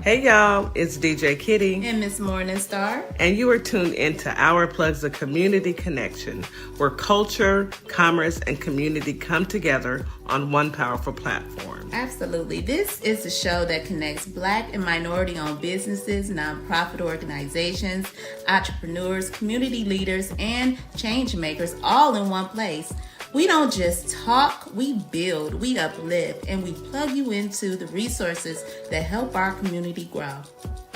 Hey y'all, it's DJ Kitty. And Miss Morningstar. And you are tuned into Our Plugs of Community Connection, where culture, commerce, and community come together on one powerful platform. Absolutely. This is a show that connects Black and minority-owned businesses, nonprofit organizations, entrepreneurs, community leaders, and change makers all in one place. We don't just talk, we build, we uplift, and we plug you into the resources that help our community grow.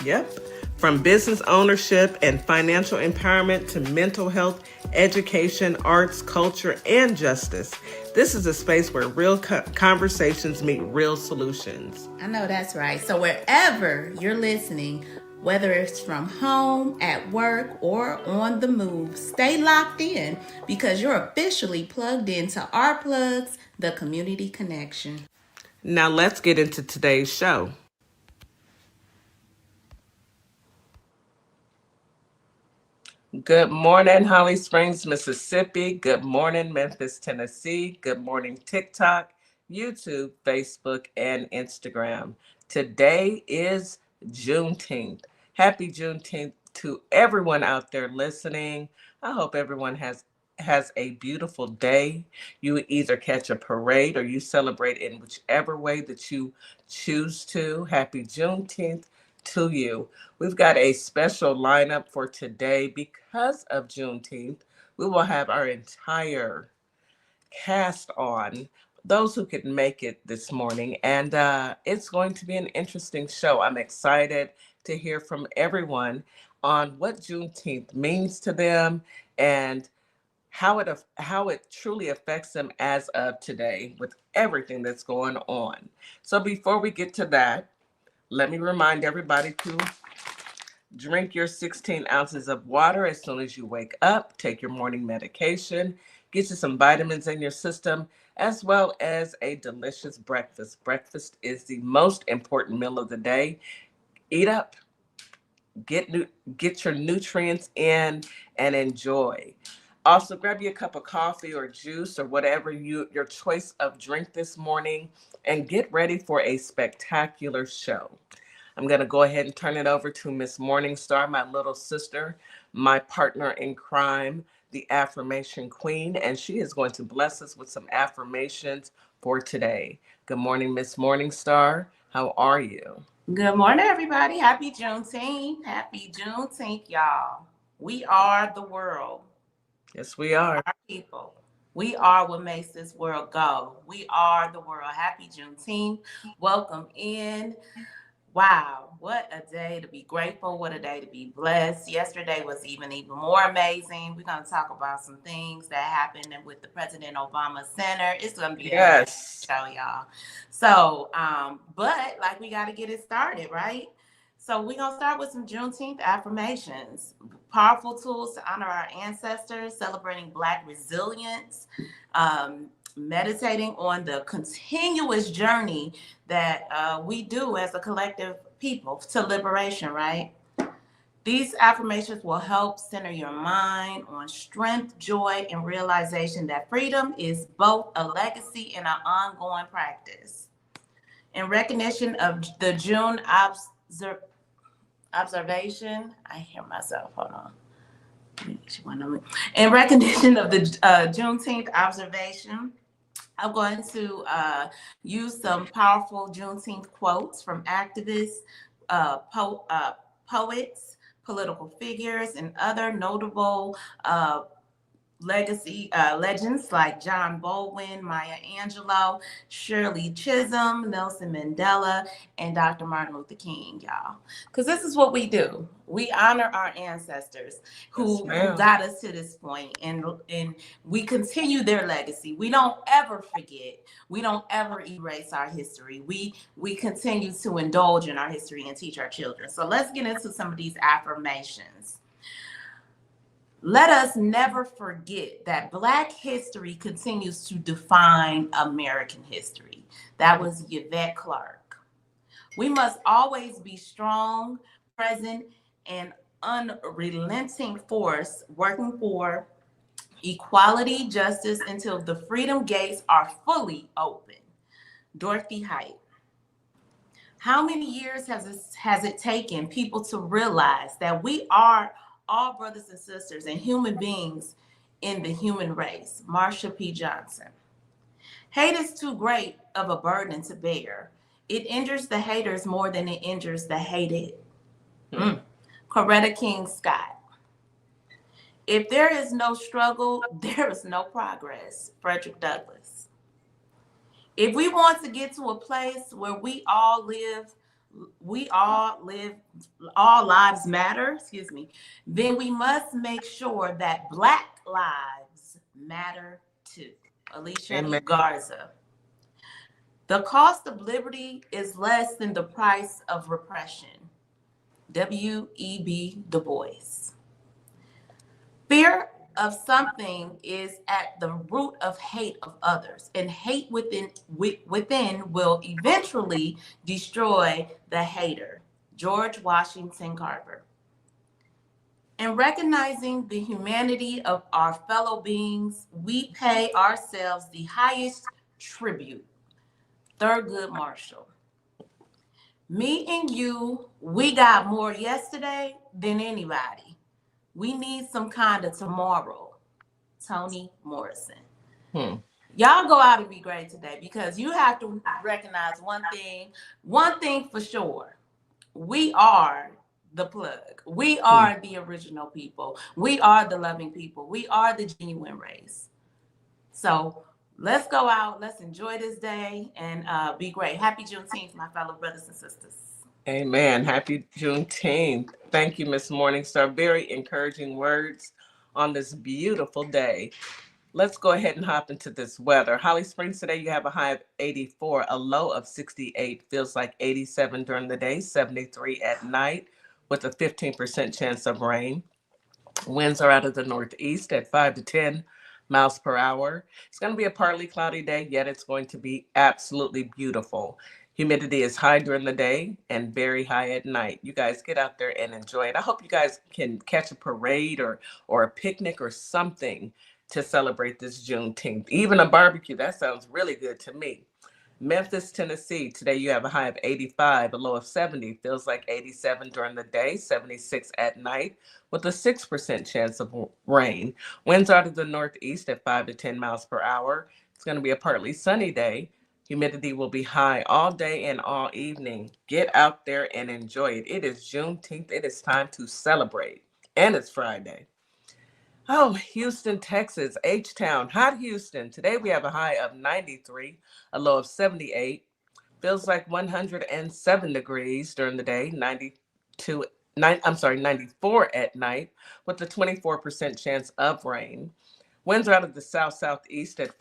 Yep. From business ownership and financial empowerment to mental health, education, arts, culture, and justice, this is a space where real conversations meet real solutions. I know that's right. So wherever you're listening, whether it's from home, at work, or on the move, stay locked in because you're officially plugged into Our Plugs, the Community Connection. Now let's get into today's show. Good morning, Holly Springs, Mississippi. Good morning, Memphis, Tennessee. Good morning, TikTok, YouTube, Facebook, and Instagram. Today is Juneteenth. Happy Juneteenth to everyone out there listening. I hope everyone has a beautiful day. You either catch a parade or you celebrate in whichever way that you choose to. Happy Juneteenth to you. We've got a special lineup for today because of Juneteenth. We will have our entire cast on, those who could make it this morning, and it's going to be an interesting show. I'm excited to hear from everyone on what Juneteenth means to them and how it truly affects them as of today with everything that's going on. So before we get to that, let me remind everybody to drink your 16 ounces of water as soon as you wake up. Take your morning medication. Get you some vitamins in your system, as well as a delicious breakfast. Breakfast is the most important meal of the day. Eat up. Get your nutrients in and enjoy. Also, grab you a cup of coffee or juice or whatever your choice of drink this morning and get ready for a spectacular show. I'm going to go ahead and turn it over to Miss Morningstar, my little sister, my partner in crime, the affirmation queen, and she is going to bless us with some affirmations for today. Good morning, Miss Morningstar. How are you? Good morning, everybody. Happy Juneteenth. Happy Juneteenth, y'all. We are the world. Yes, we are. Our people. We are what makes this world go. We are the world. Happy Juneteenth. Welcome in. Wow, what a day to be grateful. What a day to be blessed. Yesterday was even more amazing. We're going to talk about some things that happened with the President Obama Center. It's going to be a show, y'all. So, but like we got to get it started, right? So we're going to start with some Juneteenth affirmations. Powerful tools to honor our ancestors, celebrating Black resilience, meditating on the continuous journey that we do as a collective people to liberation, right? These affirmations will help center your mind on strength, joy, and realization that freedom is both a legacy and an ongoing practice. In recognition of the June observation, I hear myself, hold on. In recognition of the Juneteenth observation, I'm going to use some powerful Juneteenth quotes from activists, poets, political figures, and other notable legends like John Baldwin, Maya Angelou, Shirley Chisholm, Nelson Mandela, and Dr. Martin Luther King, y'all. Because this is what we do. We honor our ancestors who got us to this point, and we continue their legacy. We don't ever forget. We don't ever erase our history. We continue to indulge in our history and teach our children. So let's get into some of these affirmations. Let us never forget that Black history continues to define American history. That was Yvette Clarke. We must always be strong, present, and unrelenting force working for equality, justice until the freedom gates are fully open. Dorothy Height. How many years has it taken people to realize that we are all brothers and sisters and human beings in the human race? Marsha P. Johnson. Hate is too great of a burden to bear. It injures the haters more than it injures the hated. Coretta King Scott. If there is no struggle, there is no progress. Frederick Douglass. If we want to get to a place where all lives matter, then we must make sure that Black lives matter too. Alicia Amen. Garza. The cost of liberty is less than the price of repression. W.E.B. Du Bois. Fear of something is at the root of hate of others, and hate within will eventually destroy the hater. George Washington Carver. In recognizing the humanity of our fellow beings, we pay ourselves the highest tribute. Thurgood Marshall. Me and you, we got more yesterday than anybody. We need some kind of tomorrow. Toni Morrison. Y'all go out and be great today, because you have to recognize one thing for sure. We are the plug. We are the original people. We are the loving people. We are the genuine race. So let's go out. Let's enjoy this day and be great. Happy Juneteenth, my fellow brothers and sisters. Amen. Happy Juneteenth. Thank you, Miss Morningstar. Very encouraging words on this beautiful day. Let's go ahead and hop into this weather. Holly Springs today, you have a high of 84, a low of 68. Feels like 87 during the day, 73 at night, with a 15% chance of rain. Winds are out of the northeast at 5 to 10 miles per hour. It's going to be a partly cloudy day, yet it's going to be absolutely beautiful. Humidity is high during the day and very high at night. You guys get out there and enjoy it. I hope you guys can catch a parade or a picnic or something to celebrate this Juneteenth. Even a barbecue, that sounds really good to me. Memphis, Tennessee, today you have a high of 85, a low of 70. Feels like 87 during the day, 76 at night, with a 6% chance of rain. Winds out of the northeast at 5 to 10 miles per hour. It's going to be a partly sunny day. Humidity will be high all day and all evening. Get out there and enjoy it. It is Juneteenth. It is time to celebrate. And it's Friday. Oh, Houston, Texas, H-Town, hot Houston. Today we have a high of 93, a low of 78. Feels like 107 degrees during the day, 94 at night, with a 24% chance of rain. Winds are out of the south-southeast at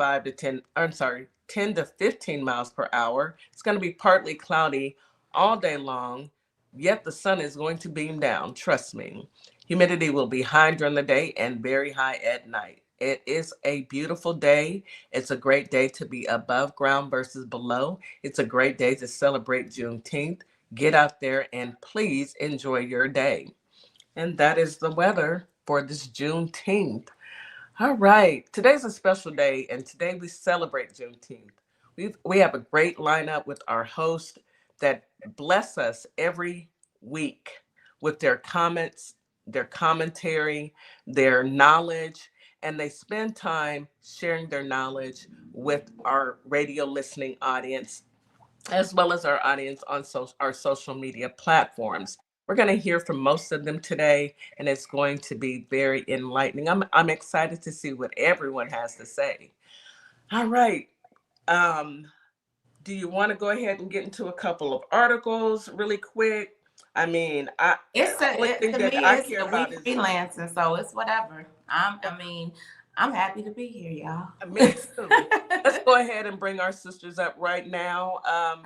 10 to 15 miles per hour. It's going to be partly cloudy all day long, yet the sun is going to beam down, trust me. Humidity will be high during the day and very high at night. It is a beautiful day. It's a great day to be above ground versus below. It's a great day to celebrate Juneteenth. Get out there and please enjoy your day. And that is the weather for this Juneteenth. All right, today's a special day, and today we celebrate Juneteenth. We have a great lineup with our hosts that bless us every week with their comments, their commentary, their knowledge, and they spend time sharing their knowledge with our radio listening audience, as well as our audience on our social media platforms. We're going to hear from most of them today, and it's going to be very enlightening. I'm excited to see what everyone has to say. All right. Do you want to go ahead and get into a couple of articles really quick? I mean, To me, it's we freelancing, so it's whatever. I'm happy to be here, y'all. Me too. Let's go ahead and bring our sisters up right now.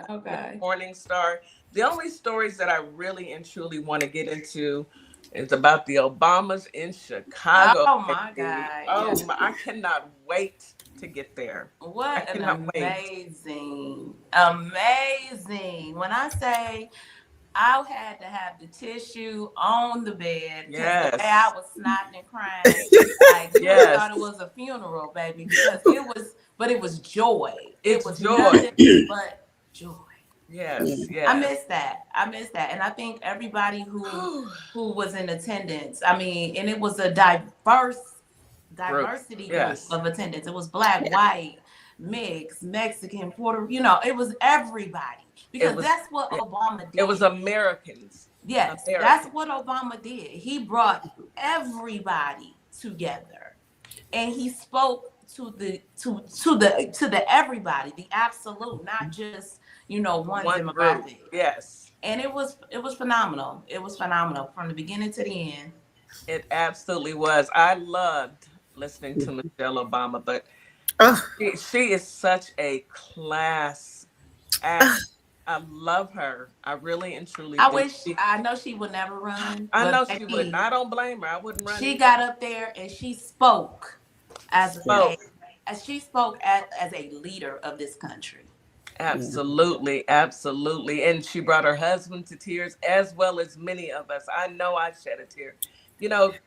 Okay. Morningstar. The only stories that I really and truly want to get into is about the Obamas in Chicago. Oh my God. Oh, I cannot wait to get there. What an amazing. When I say I had to have the tissue on the bed because the way I was snotting and crying, like you thought it was a funeral, baby, because it was joy. It was joy, nothing but joy. Yes, I yes. miss that. I miss that. And I think everybody who was in attendance, I mean, and it was a Group. diversity group Yes. of attendance. It was black, white, mixed, Mexican, Puerto, it was everybody. It Because was that's what yeah, Obama it was did. Americans. Yes, that's Americans. what Obama did. He brought everybody together, and he spoke to the everybody, the absolute, not just one One group. demographic. Yes. And it was phenomenal. It was phenomenal from the beginning to the end. It absolutely was. I loved listening to Michelle Obama, but Oh, she is such a class act. I love her. I really and truly do. I know she would never run, I but know she wouldn't. Becky, I don't blame her. I wouldn't run she either. got up there and she spoke as yeah, a Spoke. as she spoke as a leader of this country. yeah. Absolutely, absolutely. And she brought her husband to tears as well as many of us. I know I shed a tear.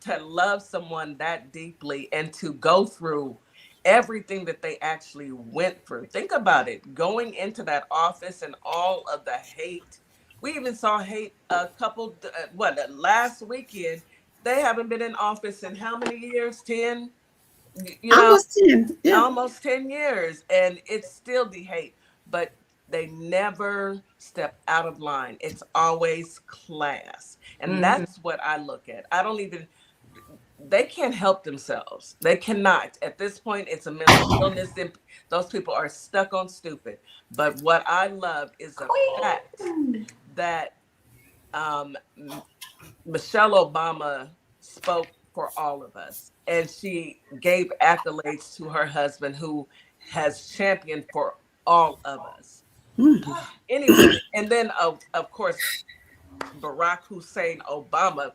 To love someone that deeply and to go through everything that they actually went through. Think about it, going into that office and all of the hate. We even saw hate a couple, last weekend. They haven't been in office in how many years? 10? You know, Almost 10. Yeah. almost 10 years, and it's still the hate, but they never step out of line. It's always class, and Hmm. that's what I look at. I don't even, they can't help themselves. They cannot at this point. It's a mental illness, and those people are stuck on stupid. But what I love is the fact Queen. that um, Michelle Obama spoke for all of us, and she gave accolades to her husband, who has championed for all of us. Mhm. Anyway, and then of course Barack Hussein Obama.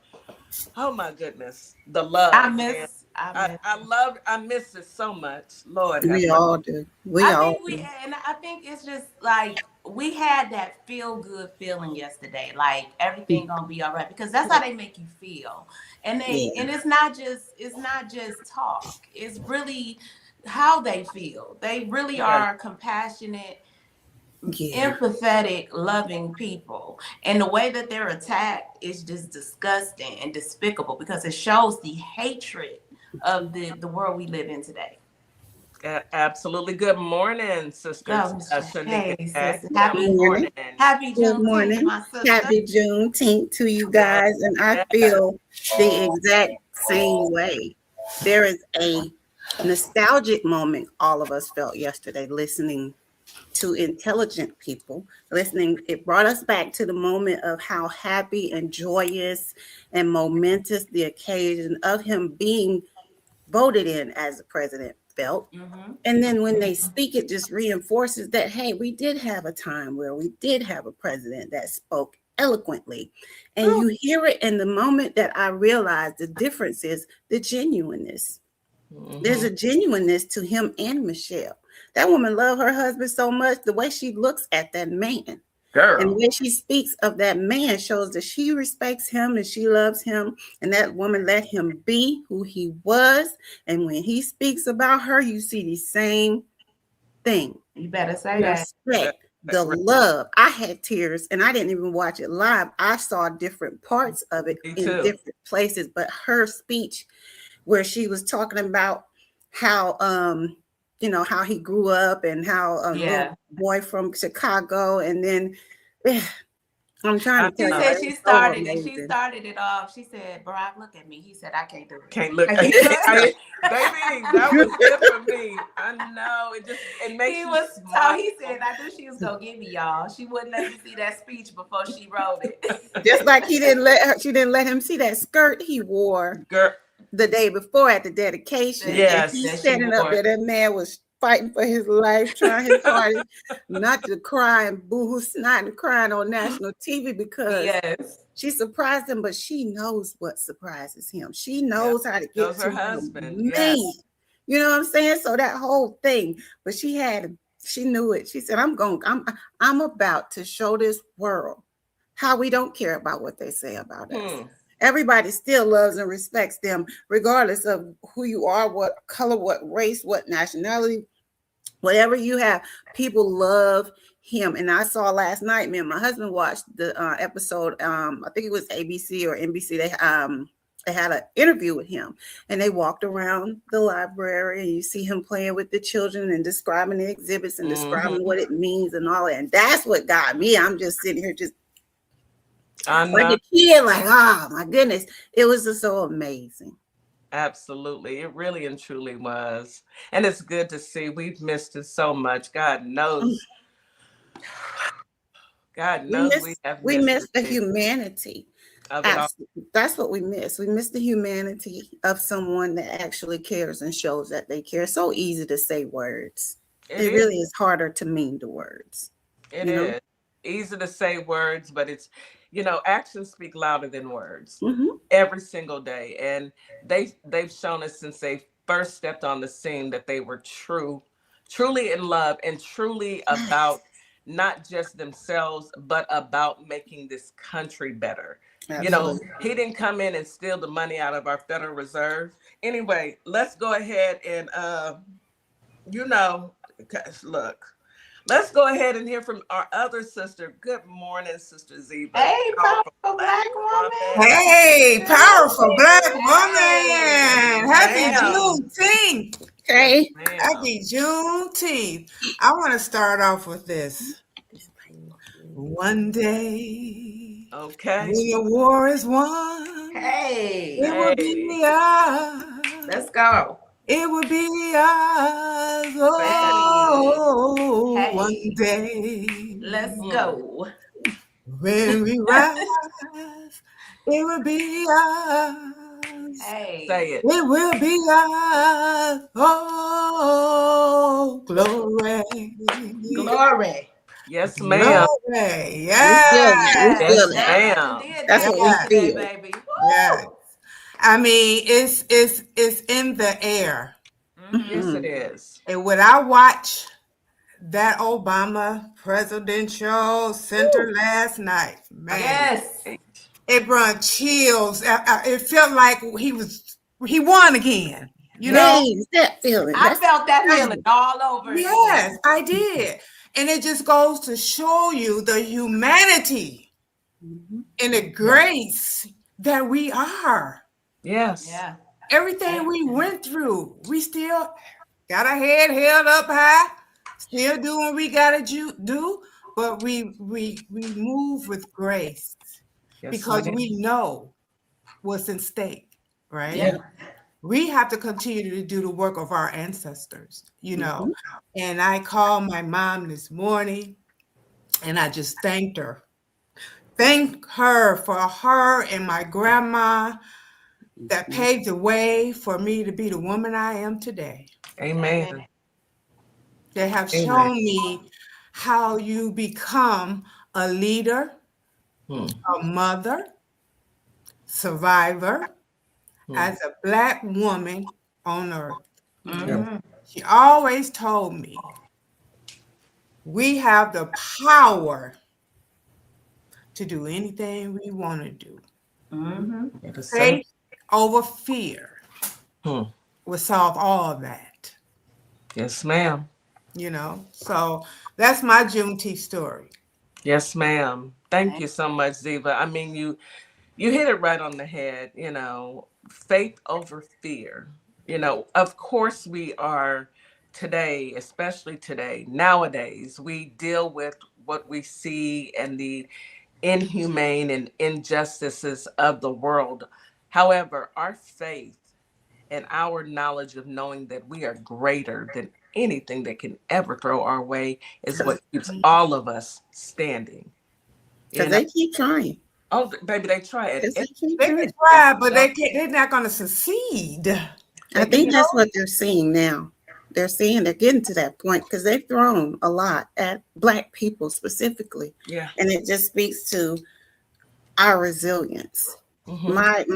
Oh my goodness, the I love, man. miss. I miss. I miss it so much. Lord have We mercy. all do. We I all think do. it's just like we had that feel good feeling yesterday, like everything gonna be all right, because that's how they make you feel, Yeah, and it's not just talk. It's really how they feel. They really Yes, are compassionate, yeah. empathetic, loving people, and the way that they're attacked is just disgusting and despicable, because it shows the hatred of the world we live in today. absolutely. Good morning, Sister Go, Miss J. Shanika Hey, Jack. sister. Good Good Happy morning. morning. Happy Good Juneteenth, morning. my sister. Happy Juneteenth to you Yes, guys. And I yes. feel the exact same way. There is a nostalgic moment all of us felt yesterday listening to intelligent people. Listening, it brought us back to the moment of how happy and joyous and momentous the occasion of him being voted in as a president felt. Hmm. And then when they speak, it just reinforces that, hey, we did have a time where we did have a president that spoke eloquently. And True. you hear it in the moment that I realized the difference is the genuineness. There's Hmm. a genuineness to him and Michelle. That woman loved her husband so much, the way she looks at that man. And the Girl. way she speaks of that man shows that she respects him and she loves him. And that woman let him be who he was. And when he speaks about her, you see the same thing. You better say The that. respect, the love. I had tears and I didn't even watch it live. I saw different parts of it Me in too. different places. But her speech, where she was talking about how how he grew up and how a little Yeah. boy from Chicago, and then I'm trying I to She tell you, know. said it she was so started it. She amazing. started it off. She said, Barack, look at me. He said, I can't do it. Can't look. I can't do it. Baby, that was it for me. I know. It makes He you was smile. he said, I knew she was gonna get me, y'all. She wouldn't let me see that speech before she wrote it. Just like she didn't let him see that skirt he wore Girl, the day before at the dedication. And yes. he's That she standing up wore. there. That man was fighting for his life, trying his hardest not to cry and boo-hoo snot and crying on national TV because Yes. she surprised him, but she knows what surprises him. She Yeah. knows how to get Knows to her the husband. man. Yes. You know what I'm saying? So that whole thing, but she knew it. She said, I'm about to show this world how we don't care about what they say about us. Hmm. Everybody still loves and respects them, regardless of who you are, what color, what race, what nationality, whatever you have. People love him. And I saw last night, me and my husband watched the episode. I think it was ABC or NBC. They had an interview with him, and they walked around the library, and you see him playing with the children and describing the exhibits and describing what it means and all that. And that's what got me. I'm just sitting here just like a kid, like, oh my goodness. It was just so amazing. Absolutely. It really and truly was. And it's good to see. We've missed it so much. God knows. God knows we missed the humanity of it all. That's what we miss. We miss the humanity of someone that actually cares and shows that they care. It's so easy to say words. It really is harder to mean the words. It is easy to say words, but it's, actions speak louder than words every single day. And they've shown us since they first stepped on the scene that they were truly in love and truly about not just themselves, but about making this country better. Absolutely. He didn't come in and steal the money out of our Federal Reserve. Anyway, let's go ahead and, look. Let's go ahead and hear from our other sister. Good morning, Sister Ziva. Hey, powerful Black woman. Hey, powerful Black woman. Happy Juneteenth. Hey. Happy Juneteenth. I want to start off with this. One day, when the war is won, it will be ours. Let's go. It will be ours. Oh, one day. Let's go. When we rise, it will be ours. Hey. Say it. It will be ours. Oh, glory. Glory. Yes, ma'am. Glory. Yes. Yes, ma'am. That's what we feel. Baby. Yes. I mean, it's in the air. Yes, it is. And when I watch that Obama presidential center last night, man, it brought chills. It felt like he won again. That feeling. I felt that feeling all over. Yes, I did. And it just goes to show you the humanity and the grace that we are. Yes. Yeah. Everything we went through, we still got our head held up high, still doing what we gotta do, but we move with grace because we know what's in stake, right? Yeah. We have to continue to do the work of our ancestors, And I called my mom this morning and I just thanked her. Thank her for her and my grandma that paved the way for me to be the woman I am today. Amen. They have shown me how you become a leader, a mother, survivor, as a Black woman on earth. She always told me, we have the power to do anything we want to do. Faith over fear will solve all of that. Yes, ma'am. So that's my Juneteenth story. Yes, ma'am. Thank you so much, Ziva. I mean, you hit it right on the head, faith over fear. Of course we are today, especially today, nowadays, we deal with what we see and the inhumane and injustices of the world. However, our faith and our knowledge of knowing that we are greater than anything that can ever throw our way is what keeps all of us standing. Because they keep trying. Oh, baby, they try it. They can try, but they're not going to succeed. I think that's what they're seeing now. They're getting to that point because they've thrown a lot at Black people specifically. Yeah. And it just speaks to our resilience. My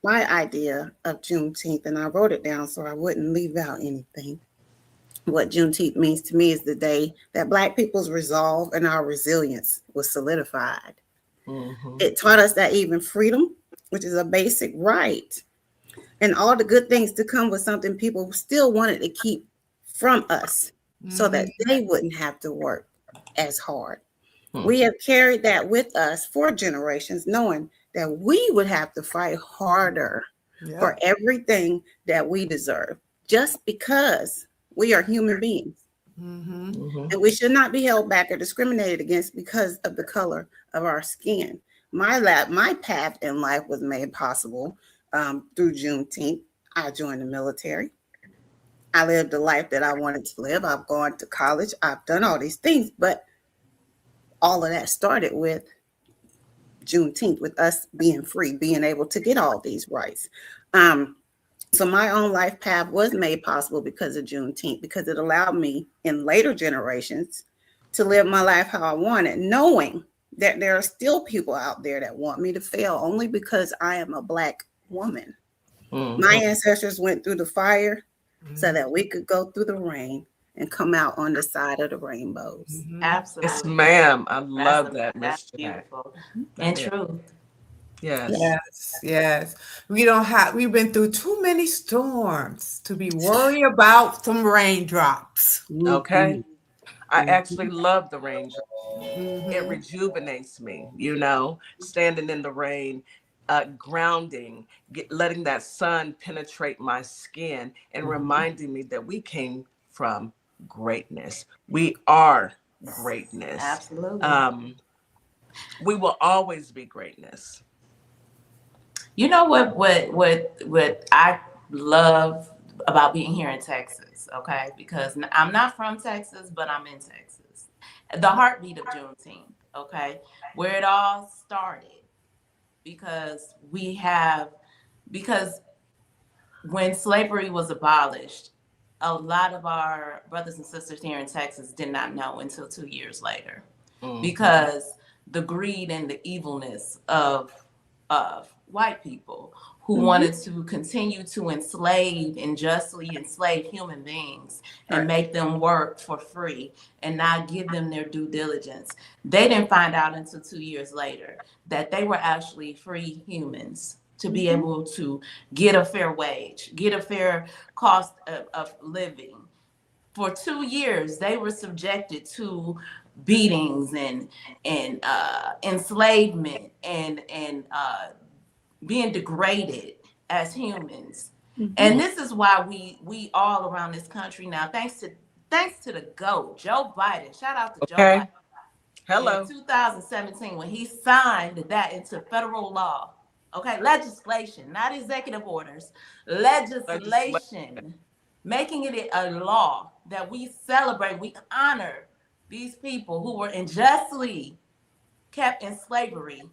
idea of Juneteenth, and I wrote it down so I wouldn't leave out anything. What Juneteenth means to me is the day that Black people's resolve and our resilience was solidified. It taught us that even freedom, which is a basic right, and all the good things to come was something people still wanted to keep from us so that they wouldn't have to work as hard. Hmm. We have carried that with us for generations, knowing that we would have to fight harder for everything that we deserve, just because we are human beings. Mhm. And we should not be held back or discriminated against because of the color of our skin. My path in life was made possible through Juneteenth. I joined the military. I lived the life that I wanted to live. I've gone to college. I've done all these things, but all of that started with Juneteenth, with us being free, being able to get all these rights. So my own life path was made possible because of Juneteenth, because it allowed me in later generations to live my life how I wanted, knowing that there are still people out there that want me to fail only because I am a Black woman. Mhm. My ancestors went through the fire so that we could go through the rain and come out on the side of the rainbows. Absolutely. Yes, ma'am. I love that, That's Miss Jack. beautiful. That And is. true. Yes. Yes. We've been through too many storms to be worried about some raindrops. Okay. I Mhm. actually love the rain. It rejuvenates me, standing in the rain, grounding, letting that sun penetrate my skin and reminding me that we came from greatness. We are greatness. Absolutely. We will always be greatness. You know what I love about being here in Texas, okay? Because I'm not from Texas, but I'm in Texas. The heartbeat of Juneteenth, okay? Where it all started, because because when slavery was abolished, a lot of our brothers and sisters here in Texas did not know until 2 years later, Mhm. because the greed and the evilness of white people who wanted to continue to unjustly enslave human beings and make them work for free and not give them their due diligence. They didn't find out until 2 years later that they were actually free humans to be able to get a fair wage, get a fair cost of living. For 2 years, they were subjected to beatings and enslavement and being degraded as humans. And this is why we all around this country now, thanks to the GOAT, Joe Biden. Shout out to Joe Okay. Biden. In Hello. 2017, when he signed that into federal law, okay, legislation, not executive orders, Legislation. legislation, making it a law that we celebrate, we honor these people who were unjustly kept in slavery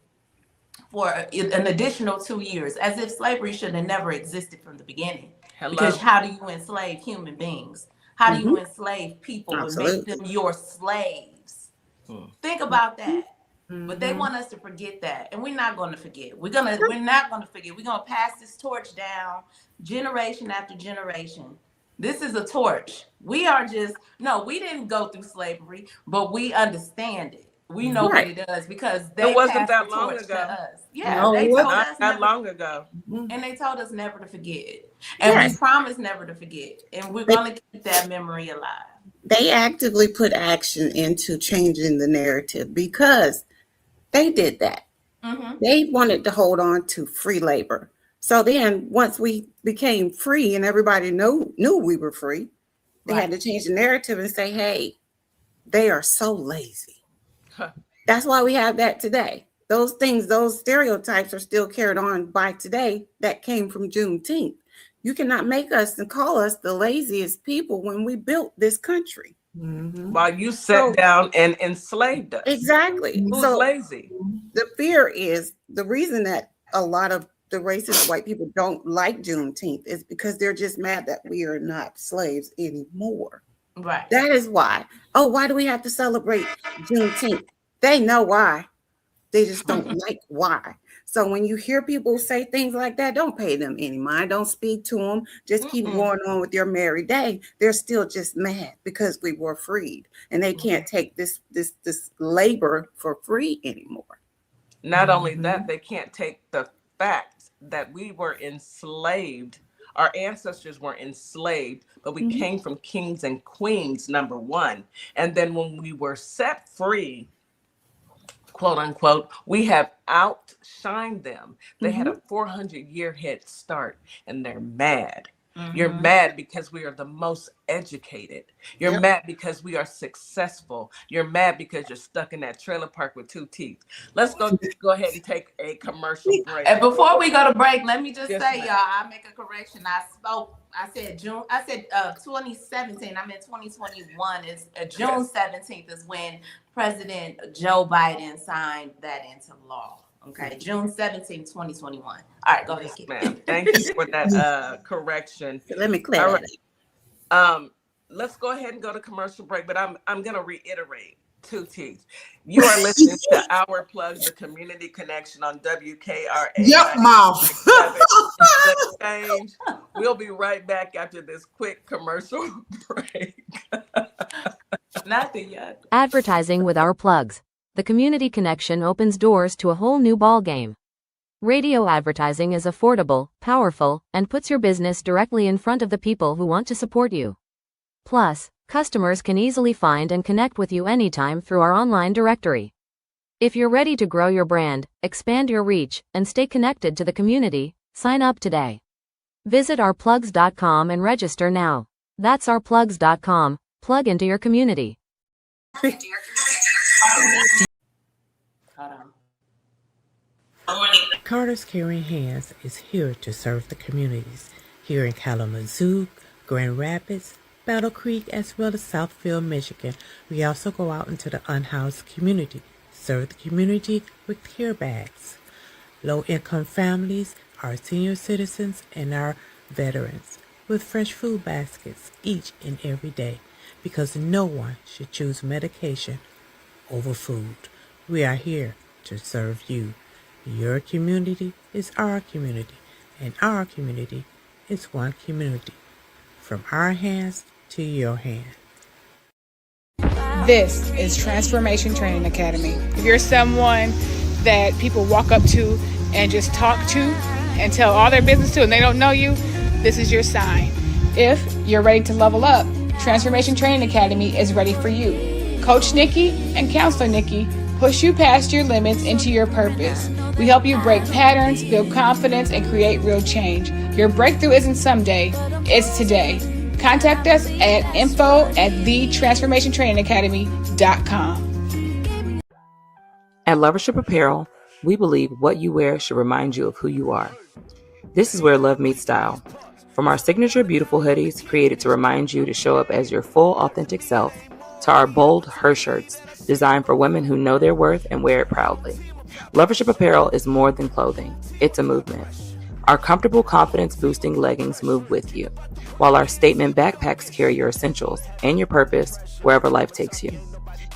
for an additional 2 years, as if slavery should have never existed from the beginning. Because Hello. how do you enslave human beings? How do you enslave people and make Absolutely. them your slaves? Hmm. Think about that. But they want us to forget that, and we're not going to forget. We're not going to forget. We're going to pass this torch down generation after generation. This is a torch. We are just no. We didn't go through slavery, but we understand it. We know what Right. it does because It they wasn't passed the that long torch to ago. us. Yeah, No, they what? told Not us that never, long ago. and they told us never to forget. And we Yes. promise never to forget. And we're They, going to keep that memory alive. they actively put action into changing the narrative because they did that. Mm-hmm. They wanted to hold on to free labor. So then once we became free and everybody knew we were free, they had to change the narrative and say, hey, they are so lazy. That's why we have that today. Those things, those stereotypes are still carried on by today that came from Juneteenth. You cannot make us and call us the laziest people when we built this country. While you So sat down and enslaved us. exactly. Who's So lazy? the fear is the reason that a lot of the racist white people don't like Juneteenth is because they're just mad that we are not slaves anymore. Right. That is why. Oh, why do we have to celebrate Juneteenth? They know why. They just don't like why. So when you hear people say things like that, don't pay them any mind. Don't speak to them. Just keep going on with your merry day. They're still just mad because we were freed, and they can't take this labor for free anymore. Not only that, they can't take the fact that we were enslaved Our ancestors were enslaved, but we came from kings and queens, number one. And then when we were set free, quote unquote, we have outshined them. They had a 400-year head start, and they're mad. You're mad because we are the most educated. You're Yep. mad because we are successful. You're mad because you're stuck in that trailer park with two teeth. Let's go ahead and take a commercial break. And before we go to break, let me just Yes, say, ma'am. y'all, I make a correction. I said 2017. I meant 2021 is June 17th is when President Joe Biden signed that into law. Okay, June 17th, 2021. All right, go ahead. Yes, ma'am. Thank you for that correction. So let me clear All that right. up. Let's go ahead and go to commercial break, but I'm gonna reiterate two T's. You are listening to Our Plugs, the community connection on WKRA Yep, mouth. 96.7 The Change. We'll be right back after this quick commercial break. Nothing yet. Advertising with Our Plugs. The community connection opens doors to a whole new ballgame. Radio advertising is affordable, powerful, and puts your business directly in front of the people who want to support you. Plus, customers can easily find and connect with you anytime through our online directory. If you're ready to grow your brand, expand your reach, and stay connected to the community, sign up today. Visit ourplugs.com and register now. That's ourplugs.com. Plug into your community. Hold on. Carter's Caring Hands is here to serve the communities here in Kalamazoo, Grand Rapids, Battle Creek, as well as Southfield, Michigan. We also go out into the unhoused community, serve the community with care bags. Low-income families, our senior citizens, and our veterans with fresh food baskets each and every day, because no one should choose medication over food. We are here to serve you. Your community is our community, and our community is one community. From our hands to your hand. This is Transformation Training Academy. If you're someone that people walk up to and just talk to and tell all their business to and they don't know you, this is your sign. If you're ready to level up, Transformation Training Academy is ready for you. Coach Nikki and Counselor Nikki push you past your limits into your purpose. We help you break patterns, build confidence, and create real change. Your breakthrough isn't someday, it's today. Contact us at info@thetransformationtrainingacademy.com. At Lovership Apparel, we believe what you wear should remind you of who you are. This is where love meets style. From our signature beautiful hoodies created to remind you to show up as your full authentic self, to our bold her shirts designed for women who know their worth and wear it proudly. Lovership Apparel is more than clothing, it's a movement. Our comfortable confidence-boosting leggings move with you, while our statement backpacks carry your essentials and your purpose wherever life takes you.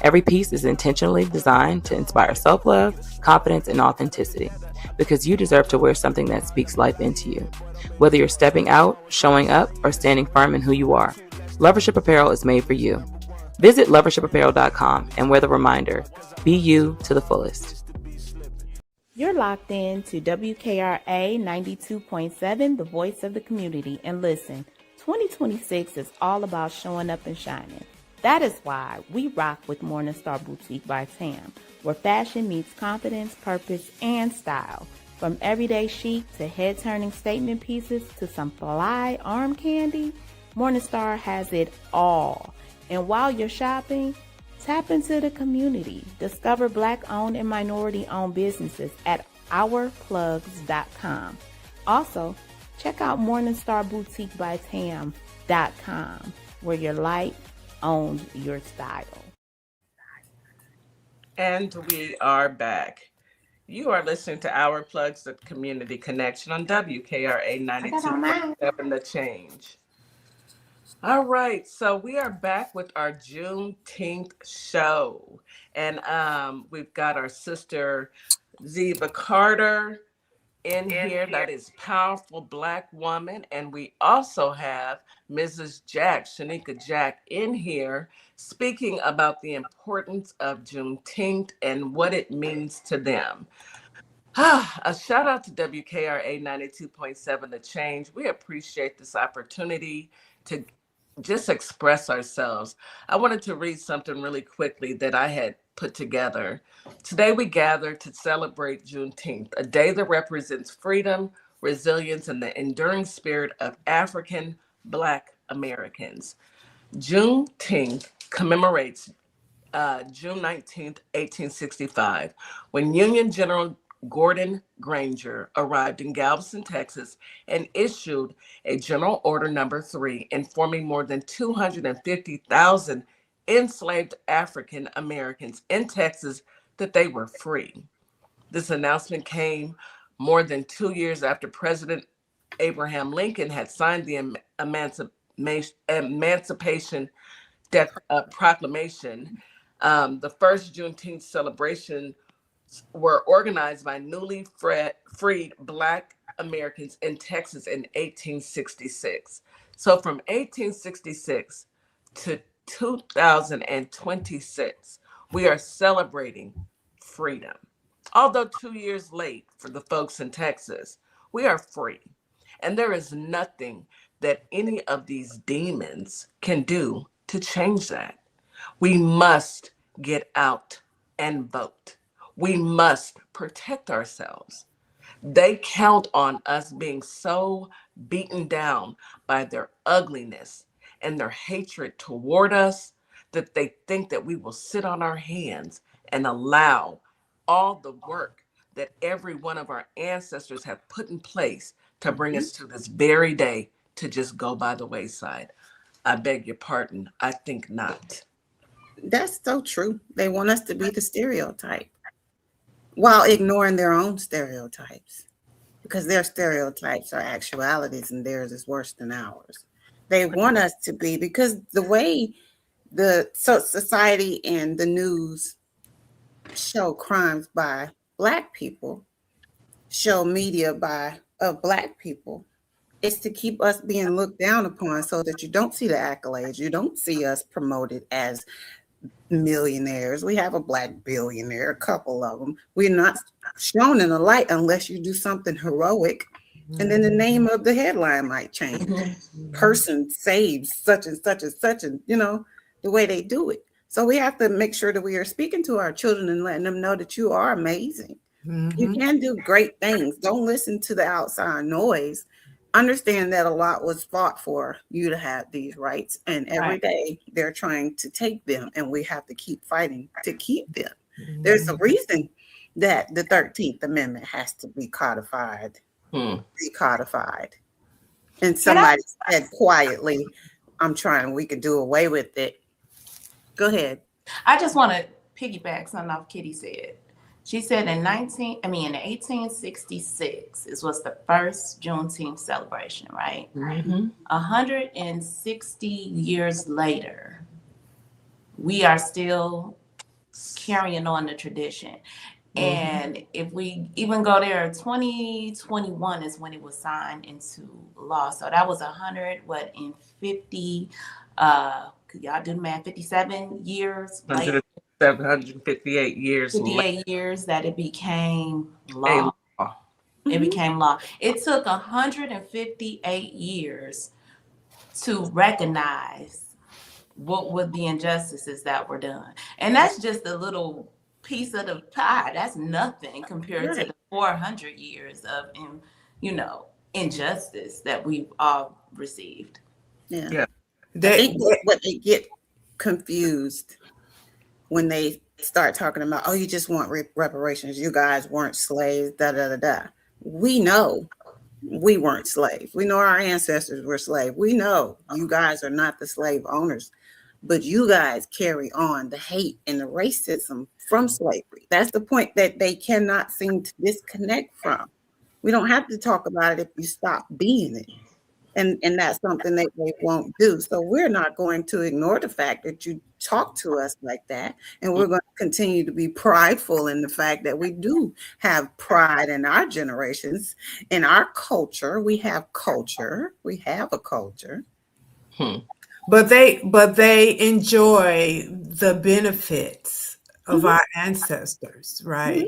Every piece is intentionally designed to inspire self-love, confidence, and authenticity, because you deserve to wear something that speaks life into you. Whether you're stepping out, showing up, or standing firm in who you are, Lovership Apparel is made for you. Visit lovershipapparel.com and wear the reminder, be you to the fullest. You're locked in to WKRA 92.7, the voice of the community. And listen, 2026 is all about showing up and shining. That is why we rock with Morningstar Boutique by Tam, where fashion meets confidence, purpose, and style. From everyday chic to head-turning statement pieces to some fly arm candy, Morningstar has it all. And while you're shopping, tap into the community. Discover Black-owned and minority-owned businesses at ourplugs.com. Also, check out MorningstarBoutiqueByTam.com, where your light owns your style. And we are back. You are listening to Our Plugs, the community connection on WKRA 92.7 The Change. All right, so we are back with our Juneteenth show, and we've got our sister Ziva Carter in here. That is powerful Black woman, and we also have Mrs. Jack, Shanika Jack, in here speaking about the importance of Juneteenth and what it means to them. A shout out to WKRA 92.7 The Change. We appreciate this opportunity to just express ourselves. I wanted to read something really quickly that I had put together. Today we gather to celebrate Juneteenth, a day that represents freedom, resilience, and the enduring spirit of African Black Americans. Juneteenth commemorates June 19th, 1865, when Union General Gordon Granger arrived in Galveston, Texas, and issued a General Order Number 3, informing more than 250,000 enslaved African Americans in Texas that they were free. This announcement came more than 2 years after President Abraham Lincoln had signed the Emancipation Proclamation. The first Juneteenth celebration were organized by newly freed Black Americans in Texas in 1866. So from 1866 to 2026, we are celebrating freedom. Although 2 years late for the folks in Texas, we are free. And there is nothing that any of these demons can do to change that. We must get out and vote. We must protect ourselves. They count on us being so beaten down by their ugliness and their hatred toward us that they think that we will sit on our hands and allow all the work that every one of our ancestors have put in place to bring us to this very day to just go by the wayside. I beg your pardon. I think not. That's so true. They want us to be the stereotype while ignoring their own stereotypes, because their stereotypes are actualities and theirs is worse than ours. They want us to be, because the way the society and the news show crimes by Black people, show media of Black people, is to keep us being looked down upon so that you don't see the accolades. You don't see us promoted as millionaires. We have a Black billionaire, a couple of them. We're not shown in the light unless you do something heroic. And then the name of the headline might change. Person saves such and such and such, and the way they do it. So we have to make sure that we are speaking to our children and letting them know that you are amazing. You can do great things. Don't listen to the outside noise. Understand that a lot was fought for you to have these rights, and every day they're trying to take them, and we have to keep fighting to keep them. There's a reason that the 13th Amendment has to be codified, recodified. And somebody said quietly, we could do away with it. Go ahead. I just want to piggyback something off Kitty said. She said in 1866, this was the first Juneteenth celebration, right? 160 years later, we are still carrying on the tradition. And if we even go there, 2021 is when it was signed into law. So that was 150, could y'all do the math, 57 years later? 758 years. 58 years that it became law. It became law. It took 158 years to recognize what were the injustices that were done. And that's just a little piece of the pie. That's nothing compared to the 400 years of, injustice that we've all received. I think what they get confused when they start talking about, you just want reparations. You guys weren't slaves, We know we weren't slaves. We know our ancestors were slaves. We know you guys are not the slave owners, but you guys carry on the hate and the racism from slavery. That's the point that they cannot seem to disconnect from. We don't have to talk about it if you stop being it. And that's something that they won't do. So we're not going to ignore the fact that you talk to us like that. And we're going to continue to be prideful in the fact that we do have pride in our generations, in our culture. We have culture. We have a culture. But they enjoy the benefits of our ancestors, right?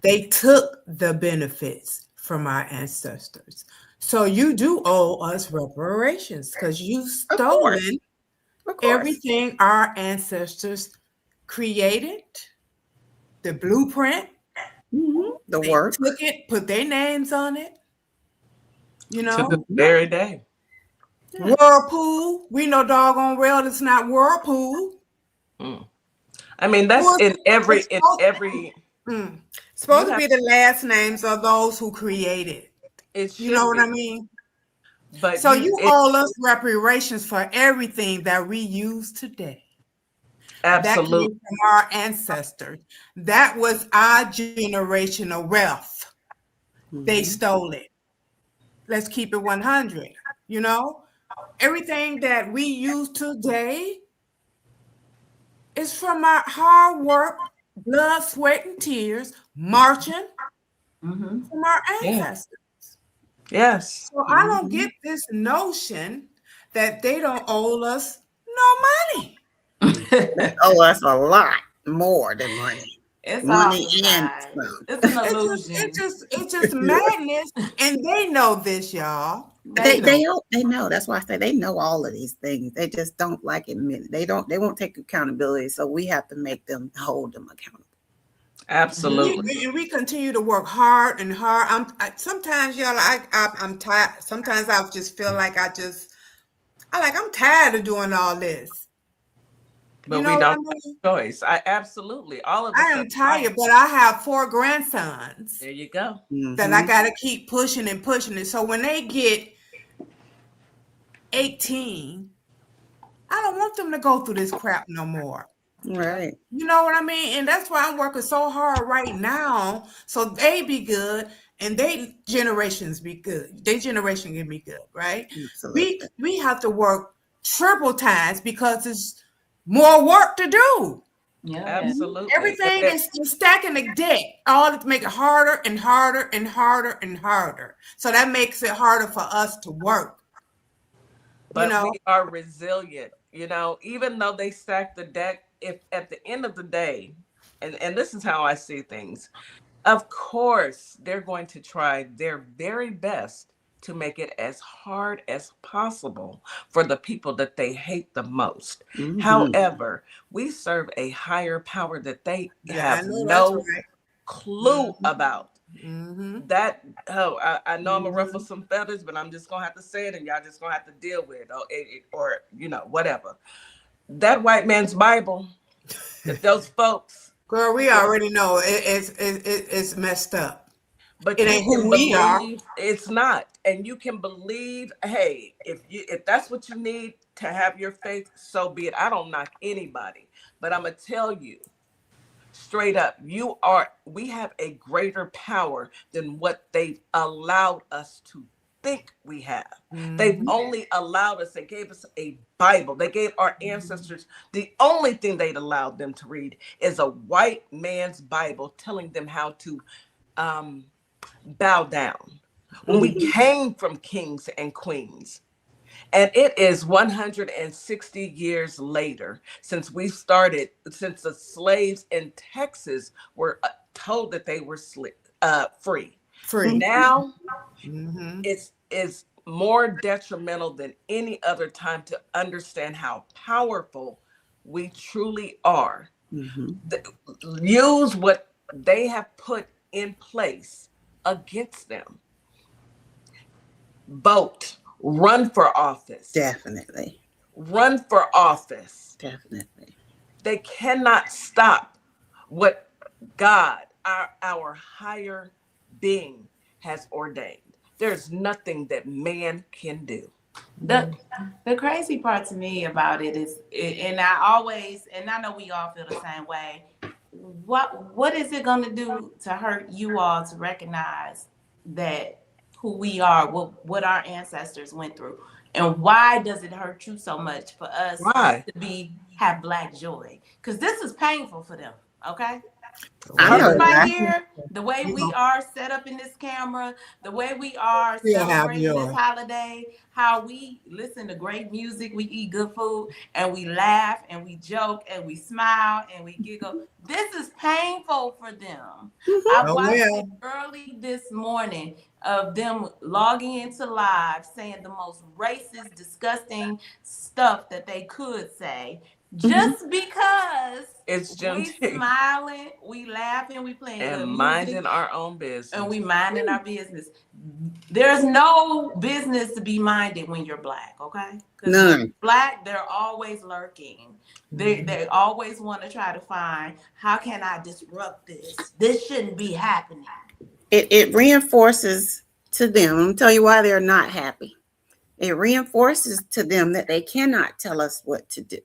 They took the benefits from our ancestors. So you do owe us reparations because you've Of course. stolen Of course. everything our ancestors created, the blueprint. The They work. took it, put their names on it. You To know, this very day. Whirlpool. We know doggone well it's not Whirlpool. I mean, that's Well, in every it's supposed, you supposed to have be the last names of those who created. it You know should what be, I mean? but So you owe us reparations for everything that we use today. That absolutely. came from our ancestors. That was our generational wealth. They stole it. Let's keep it 100. You know, everything that we use today is from our hard work, blood, sweat, and tears, marching from our ancestors. Yes. So I don't get this notion that they don't owe us no money. They owe us a lot more than money. It's Money all and lies. some. It's an It's illusion. just madness, and they know this, y'all. They know. That's why I say they know all of these things. They just don't like admit. They won't take accountability. So we have to make them hold them accountable. Absolutely. We continue to work hard and hard. Sometimes, y'all, I'm tired. Sometimes I just feel like I'm tired of doing all this. But You know we what I don't have mean? a choice. I absolutely all of us I are am tired, but I have 4 grandsons There you go. that I got to keep pushing and pushing it. So when they get 18, I don't want them to go through this crap no more. Right. You know what I mean? And that's why I'm working so hard right now so they be good and they generations be good. Their generation can be good, right? Absolutely. We have to work triple times because it's more work to do. Yeah. Absolutely. Everything is stacking the deck, all to make it harder and harder and harder and harder. So that makes it harder for us to work. But we are resilient, even though they stack the deck, if at the end of the day, and this is how I see things, of course, they're going to try their very best to make it as hard as possible for the people that they hate the most. However, we serve a higher power that they have no clue about. That I know I'm gonna ruffle some feathers, but I'm just gonna have to say it, and y'all just gonna have to deal with it, or whatever. That white man's Bible, if those folks, girl, we already know it's messed up. but it ain't who we are. It's not, and you can believe. Hey, if that's what you need to have your faith, so be it. I don't knock anybody, but I'm gonna tell you straight up, we have a greater power than what they've allowed us to think we have. They've only allowed us, they gave us a Bible. They gave our ancestors, the only thing they'd allowed them to read is a white man's Bible telling them how to bow down. When we came from kings and queens, and it is 160 years later since the slaves in Texas were told that they were free. Now, it's more detrimental than any other time to understand how powerful we truly are. Use what they have put in place against them. Vote. Run for office. Definitely. Run for office. Definitely. They cannot stop what God, our higher being, has ordained. There's nothing that man can do. The crazy part to me about it is, and I know we all feel the same way. What is it going to do to hurt you all to recognize that who we are, what our ancestors went through, and why does it hurt you so much for us to have Black joy? Because this is painful for them. Okay. I know This right that. here, the way we are set up in this camera, the way we are Still have celebrating this yours. holiday, how we listen to great music, we eat good food, and we laugh and we joke and we smile and we giggle. This is painful for them. I Oh watched it well. early this morning of them logging into live saying the most racist, disgusting stuff that they could say just because It's we Juneteenth smiling, we laughing, we playing and good minding music, our own business. and we minding our business. There's no business to be minded when you're Black, okay? Because None. Black, they're always lurking. They always want to try to find, how can I disrupt this? This shouldn't be happening. It reinforces to them. I'll tell you why they're not happy. It reinforces to them that they cannot tell us what to do,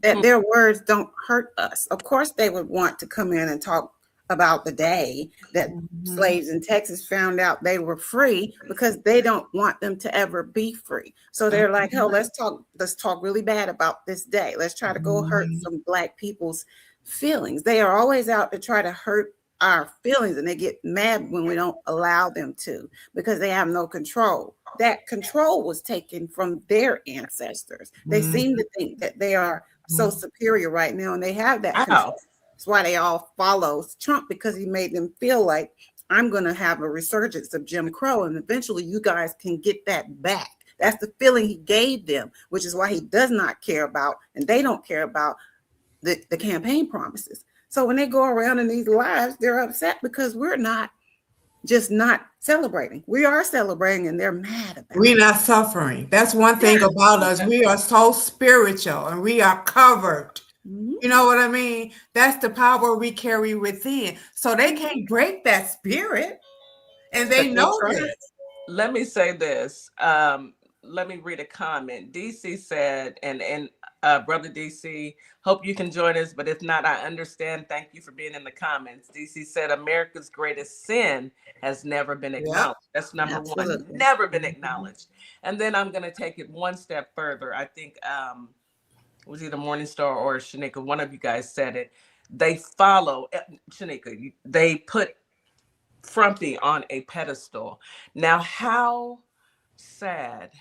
that their words don't hurt us. Of course, they would want to come in and talk about the day that slaves in Texas found out they were free, because they don't want them to ever be free. So they're like, oh, let's talk really bad about this day. Let's try to go hurt some Black people's feelings. They are always out to try to hurt our feelings, and they get mad when we don't allow them to, because they have no control. That control was taken from their ancestors. They seem to think that they are so superior right now, and they have that control. That's why they all follow Trump, because he made them feel like, I'm going to have a resurgence of Jim Crow, and eventually you guys can get that back. That's the feeling he gave them, which is why he does not care about, and they don't care about, the campaign promises. So when they go around in these lives, they're upset because we're not celebrating. We are celebrating, and they're mad about We're it. not suffering. That's one thing about us. We are so spiritual and we are covered. You know what I mean? That's the power we carry within. So they can't break that spirit. And they know it. Let me say this. Let me read a comment. DC said, and Brother DC, hope you can join us, but if not, I understand. Thank you for being in the comments. DC said, America's greatest sin has never been acknowledged. That's number one, never been acknowledged. And then I'm going to take it one step further. I think it was either Morningstar or Shanika, one of you guys said it. They follow, Shanika, they put Frumpy on a pedestal. Now, how sad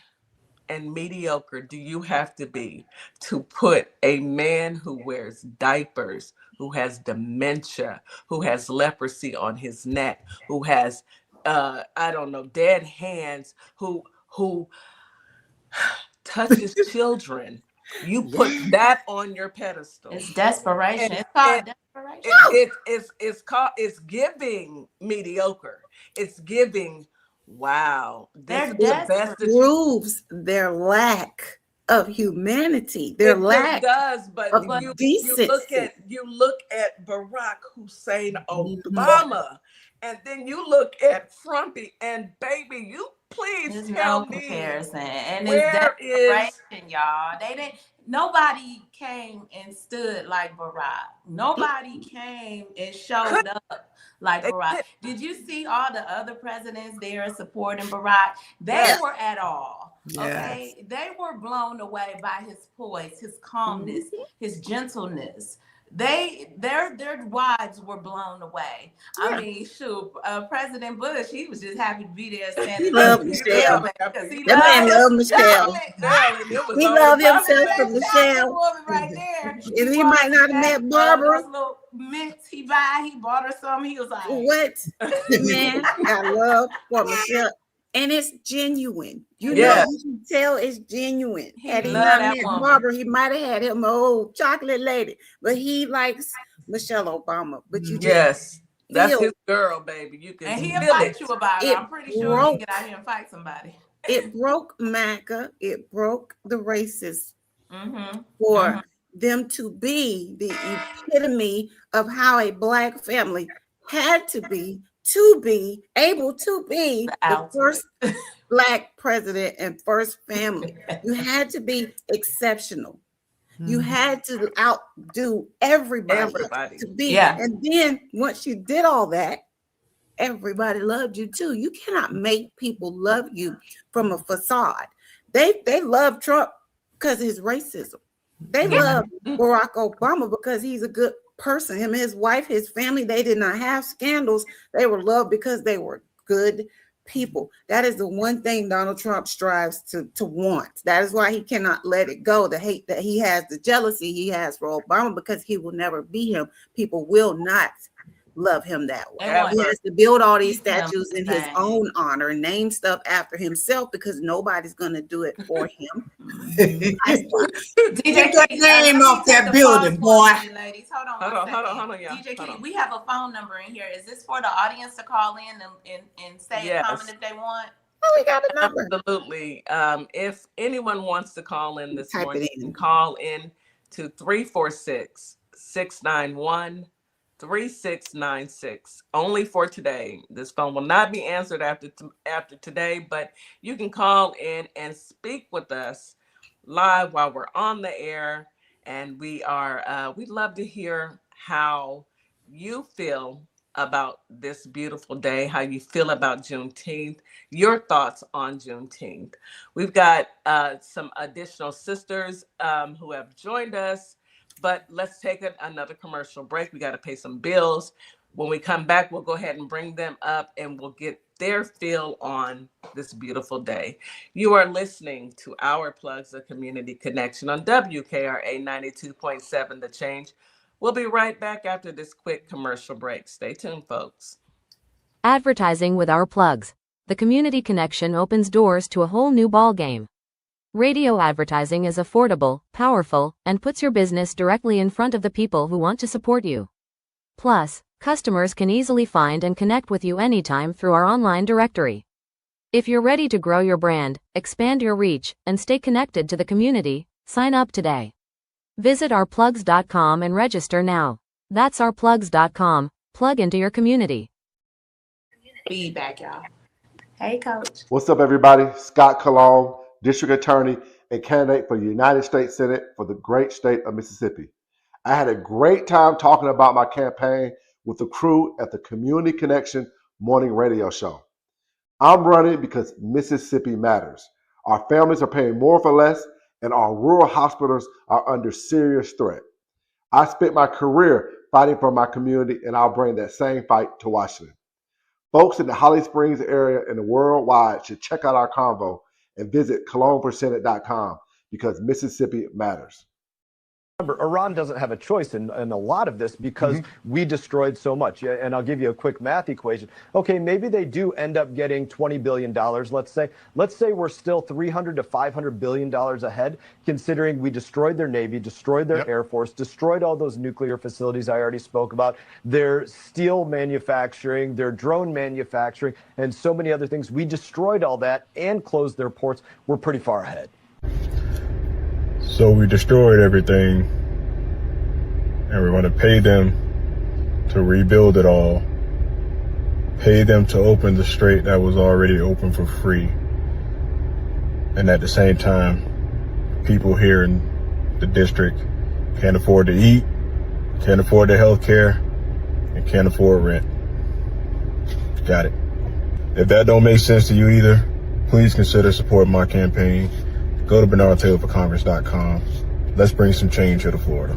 and mediocre do you have to be to put a man who wears diapers, who has dementia, who has leprosy on his neck, who has I don't know, dead hands, who touches children? You put that on your pedestal. It's desperation. It's called desperation. It's giving mediocre. It's giving, wow. They're It proves their lack of humanity, their lack does, but of decency. You look at Barack Hussein Obama, and then you look at Frumpy, and baby, you please tell me comparison. And where it's desperation, y'all. Nobody came and stood like Barack. Nobody came and showed up like Barack. Did you see all the other presidents there supporting Barack? They were at all. Okay, they were blown away by his poise, his calmness, his gentleness. Their wives were blown away. I mean, shoot, President Bush, he was just happy to be there standing. He loved Michelle. Because he loved Michelle. He loved himself from Michelle. Right there. And he might not have met Barbara. Those little mints he bought her some. He was like, what? Man, I love for Michelle. And it's genuine. You know, you can tell it's genuine. Had he not met Barbara, he might have had him an old chocolate lady. But he likes Michelle Obama. But you just that's his girl, baby. You can, and he'll fight you about it. I'm pretty sure he can get out here and fight somebody. It broke MAGA. It broke the racists for them to be the epitome of how a Black family had to be able to be the first Black president and first family. You had to be exceptional. You had to outdo everybody to be. And then once you did all that, everybody loved you too. You cannot make people love you from a facade. They love Trump because of his racism. They love Barack Obama because he's a good person. Him and his wife, his family, they did not have scandals. They were loved because they were good people. That is the one thing Donald Trump strives to want. That is why he cannot let it go. The hate that he has, the jealousy he has for Obama, because he will never be him. People will not love him that way. He has to build all these statues in his own honor and name stuff after himself because nobody's going to do it for him. Get that name off that building, boy. Ladies, hold on, y'all. DJ Key, we have a phone number in here. Is this for the audience to call in and say a comment if they want? Oh, we got a number. Absolutely. If anyone wants to call in this morning, it you can call in to 346-691-3696. Only for today. This phone will not be answered after today, but you can call in and speak with us live while we're on the air. And we'd love to hear how you feel about this beautiful day, how you feel about Juneteenth, your thoughts on Juneteenth. We've got some additional sisters who have joined us, but let's take another commercial break. We got to pay some bills. When we come back, we'll go ahead and bring them up and we'll get their feel on this beautiful day. You are listening to Our Plugs of Community Connection on WKRA 92.7 The Change. We'll be right back after this quick commercial break. Stay tuned, folks. Advertising with Our Plugs. The Community Connection opens doors to a whole new ballgame. Radio advertising is affordable, powerful, and puts your business directly in front of the people who want to support you. Plus, customers can easily find and connect with you anytime through our online directory. If you're ready to grow your brand, expand your reach, and stay connected to the community, sign up today. Visit ourplugs.com and register now. That's ourplugs.com. Plug into your community. Feedback, y'all. Hey, Coach. What's up, everybody? Scott Cologne, District Attorney and candidate for the United States Senate for the great state of Mississippi. I had a great time talking about my campaign with the crew at the Community Connection morning radio show. I'm running because Mississippi matters. Our families are paying more for less, and our rural hospitals are under serious threat. I spent my career fighting for my community, and I'll bring that same fight to Washington. Folks in the Holly Springs area and the worldwide should check out our convo and visit cologneforsenate.com because Mississippi matters. Remember, Iran doesn't have a choice in a lot of this because we destroyed so much. And I'll give you a quick math equation. Okay, maybe they do end up getting $20 billion, let's say. Let's say we're still $300 to $500 billion ahead, considering we destroyed their Navy, destroyed their Air Force, destroyed all those nuclear facilities I already spoke about, their steel manufacturing, their drone manufacturing, and so many other things. We destroyed all that and closed their ports. We're pretty far ahead. So we destroyed everything, and we're going to pay them to rebuild it all, pay them to open the strait that was already open for free. And at the same time, people here in the district can't afford to eat, can't afford their health care, and can't afford rent. Got it. If that don't make sense to you either, please consider supporting my campaign. Go to BernardTaylorForCongress.com. Let's bring some change here to Florida.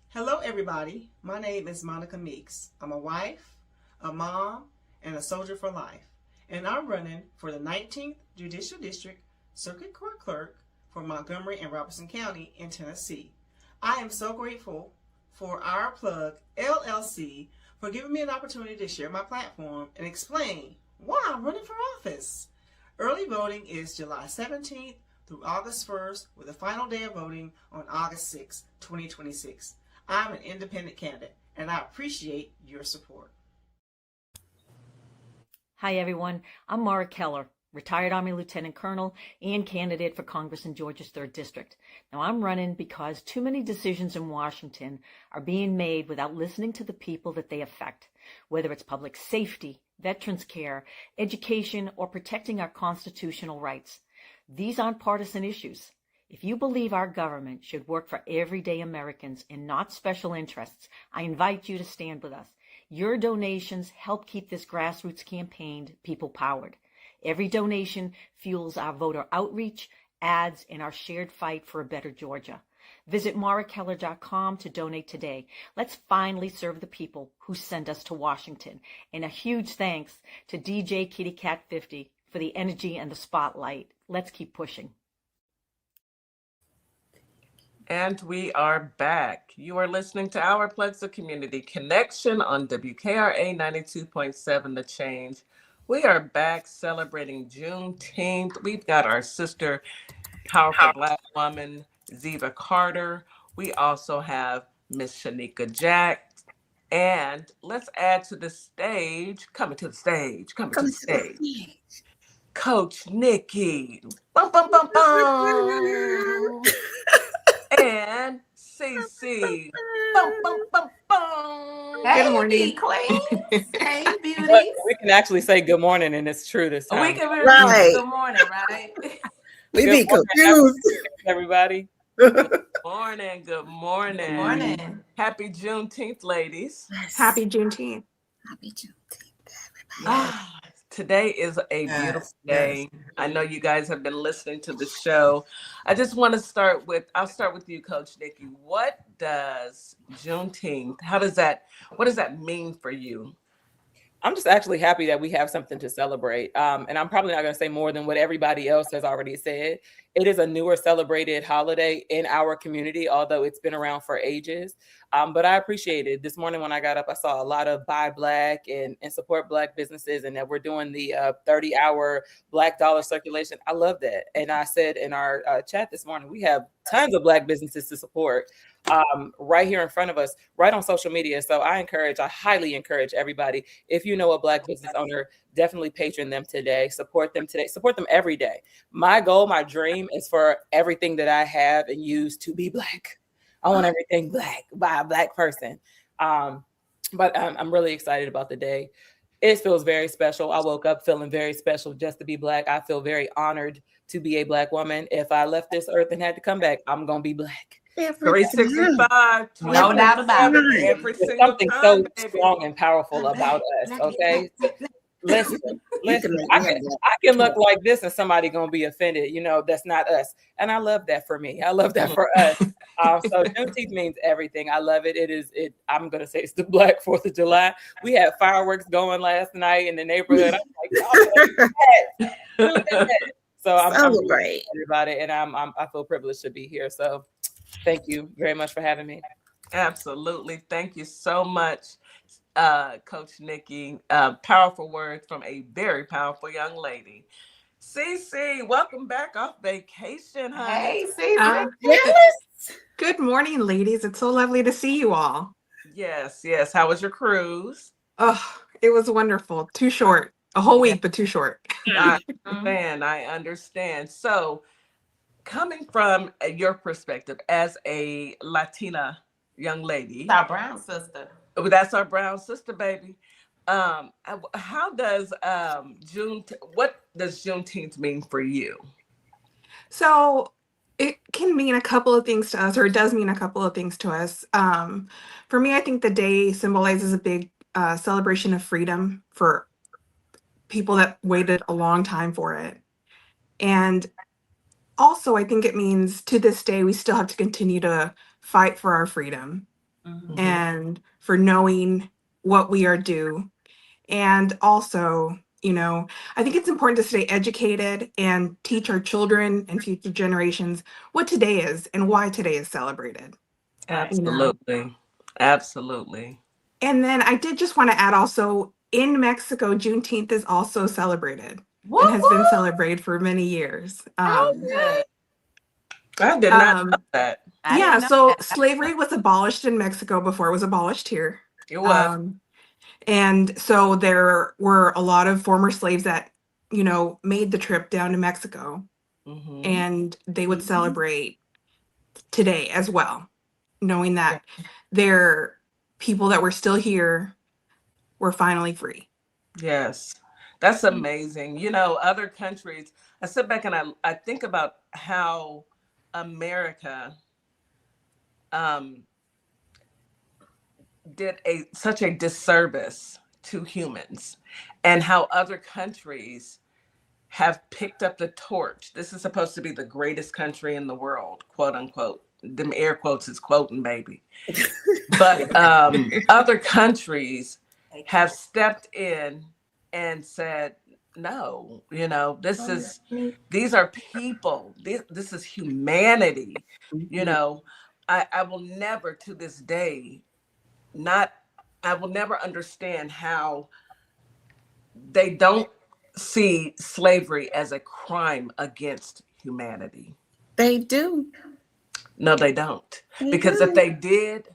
Hello, everybody. My name is Monica Meeks. I'm a wife, a mom, and a soldier for life. And I'm running for the 19th Judicial District Circuit Court Clerk for Montgomery and Robertson County in Tennessee. I am so grateful for Our Plug LLC for giving me an opportunity to share my platform and explain why I'm running for office. Early voting is July 17th through August 1st, with the final day of voting on August 6, 2026. I'm an independent candidate, and I appreciate your support. Hi, everyone. I'm Mara Keller, retired Army Lieutenant Colonel and candidate for Congress in Georgia's 3rd District. Now, I'm running because too many decisions in Washington are being made without listening to the people that they affect, whether it's public safety, veterans care, education, or protecting our constitutional rights. These aren't partisan issues. If you believe our government should work for everyday Americans and not special interests, I invite you to stand with us. Your donations help keep this grassroots campaign people-powered. Every donation fuels our voter outreach, ads, and our shared fight for a better Georgia. Visit marakeller.com to donate today. Let's finally serve the people who send us to Washington. And a huge thanks to DJ Kitty Cat 50 for the energy and the spotlight. Let's keep pushing. And we are back. You are listening to Our Plugs of Community Connection on WKRA 92.7 The Change. We are back celebrating Juneteenth. We've got our sister, powerful Black woman, Ziva Carter. We also have Miss Shanika Jack. And let's add to the stage, coming to the stage, Coach Nikki. Bum, bum, bum, bum. And Cece. Bum, bum, bum, bum. Hey, Good morning. queens. Hey, beauties. We can actually say good morning, and it's true this time. We can really Right. good morning, right? We Good be morning, confused. everybody. Good morning. Good morning. Good morning. Happy Juneteenth, ladies. Happy Juneteenth. Happy Juneteenth. Ah, today is a beautiful day. I know you guys have been listening to the show. I just want to start with, I'll start with you, Coach Nikki. What does Juneteenth, what does that mean for you? I'm just actually happy that we have something to celebrate. And I'm probably not going to say more than what everybody else has already said. It is a newer celebrated holiday in our community, although it's been around for ages. But I appreciate it. This morning when I got up, I saw a lot of buy Black and support Black businesses, and that we're doing the 30-hour Black dollar circulation. I love that. And I said in our chat this morning, we have tons of Black businesses to support right here in front of us, right on social media. So I highly encourage everybody, if you know a Black business owner, definitely patron them today, support them every day. My goal, my dream is for everything that I have and use to be Black. I want everything Black by a Black person. But I'm really excited about the day. It feels very special. I woke up feeling very special just to be Black. I feel very honored to be a Black woman. If I left this earth and had to come back, I'm going to be Black. 365. No doubt about it. Every There's single something time, so baby. strong and powerful about us, okay? Listen, I can look like this and somebody gonna be offended. That's not us. And I love that for me. I love that for us. So Juneteenth means everything. I love it. I'm gonna say it's the Black 4th of July. We had fireworks going last night in the neighborhood. I'm like, do that. So I'm really excited about it, and I feel privileged to be here. So thank you very much for having me. Absolutely. Thank you so much, Coach Nikki. Powerful words from a very powerful young lady. Cece, welcome back off vacation, honey. Hey, Cece. Yes. Good morning, ladies. It's so lovely to see you all. Yes. How was your cruise? Oh, it was wonderful. Too short. A whole week, but too short. I understand. So, coming from your perspective as a Latina young lady, Our brown sister. That's our brown sister, baby. How does what does Juneteenth mean for you? So it can mean a couple of things to us, or it does mean a couple of things to us. For me, I think the day symbolizes a big celebration of freedom for people that waited a long time for it. And also, I think it means to this day, we still have to continue to fight for our freedom and for knowing what we are due. And also, I think it's important to stay educated and teach our children and future generations what today is and why today is celebrated. Absolutely. Absolutely. And then I did just want to add also, in Mexico, Juneteenth is also celebrated and has been celebrated for many years. I did not know that. So slavery was abolished in Mexico before it was abolished here. It was. And so there were a lot of former slaves that, made the trip down to Mexico, and they would celebrate today as well, knowing that their people that were still here were finally free. Yes, that's amazing. Other countries, I sit back and I think about how America did such a disservice to humans, and how other countries have picked up the torch. This is supposed to be the greatest country in the world, quote unquote, them air quotes is quoting, baby. But other countries have stepped in and said, no, these are people. This is humanity. I will never to this day I will never understand how they don't see slavery as a crime against humanity. They do. No, they don't. Because if they did,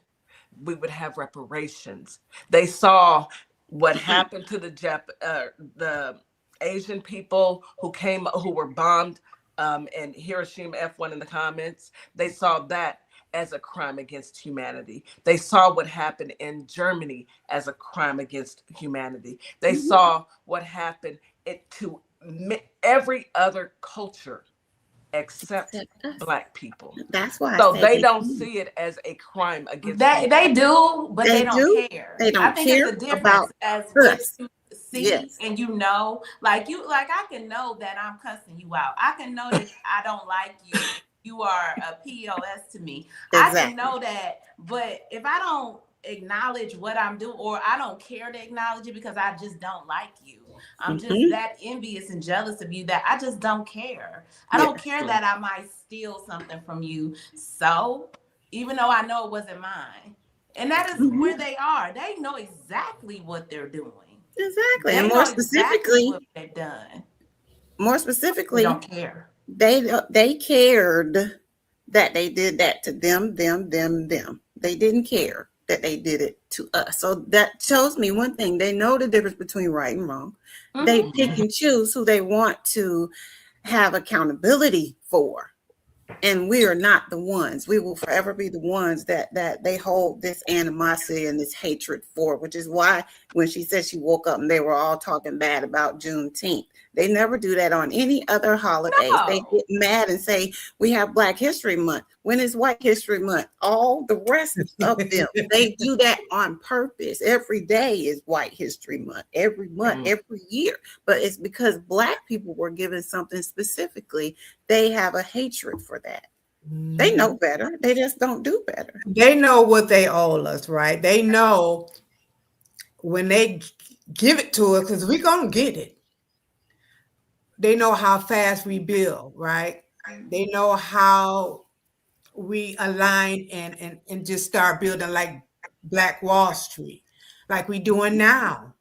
we would have reparations. They saw what happened to the Asian people who were bombed in Hiroshima. F1 in the comments. They saw that as a crime against humanity. They saw what happened in Germany as a crime against humanity. They saw what happened to every other culture except Black people. That's why. So they don't see it as a crime against. They do, but they don't care. They don't I think care it's a difference about as us. what you see, and like I can know that I'm cussing you out. I can know that I don't like you. You are a POS to me. Exactly. I can know that, but if I don't acknowledge what I'm doing, or I don't care to acknowledge it because I just don't like you. I'm just that envious and jealous of you that I just don't care. I don't care that I might steal something from you. So even though I know it wasn't mine, and that is where they are. They know exactly what they're doing. Exactly. They and more specifically, what they've done. More specifically, they don't care. They cared that they did that to them. They didn't care that they did it to us. So that shows me one thing. They know the difference between right and wrong. They pick and choose who they want to have accountability for. And we are not the ones. We will forever be the ones that they hold this animosity and this hatred for, which is why when she said she woke up and they were all talking bad about Juneteenth, they never do that on any other holidays. No. They get mad and say, we have Black History Month. When is White History Month? All the rest of them, they do that on purpose. Every day is White History Month, every month, every year. But it's because Black people were given something specifically. They have a hatred for that. They know better. They just don't do better. They know what they owe us, right? They know when they give it to us, because we're going to get it. They know how fast we build, right? They know how we align and just start building like Black Wall Street, like we doing now.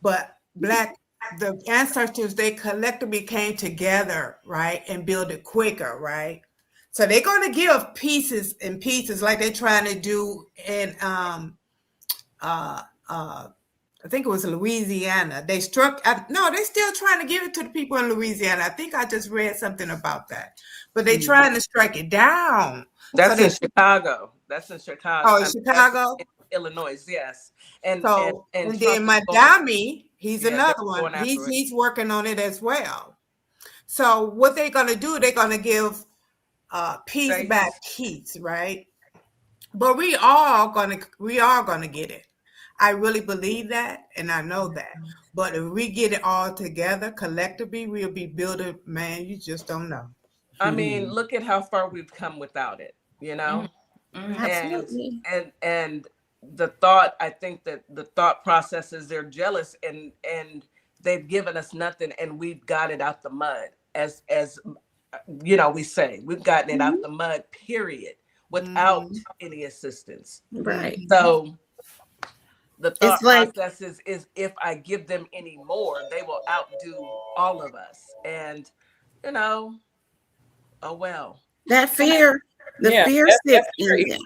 But the ancestors, they collectively came together, right, and build it quicker, right? So they're going to give pieces and pieces like they're trying to do in I think it was Louisiana. They're still trying to give it to the people in Louisiana. I think I just read something about that. But they're trying to strike it down. That's in Chicago. That's in Chicago. Oh, in Chicago? In Illinois, yes. And then Miami, he's another one. He's working on it as well. So what they're going to do, they're going to give piece back piece, right? But we are going to get it. I really believe that, and I know that. But if we get it all together collectively, we'll be building, man, you just don't know. I mean, look at how far we've come without it, Absolutely. And the thought, I think that the thought process is they're jealous and they've given us nothing and we've got it out the mud. As we say, we've gotten it out the mud, period, without any assistance. Right. So the thought process is if I give them any more, they will outdo all of us. And, oh well. That fear, fear sits in them.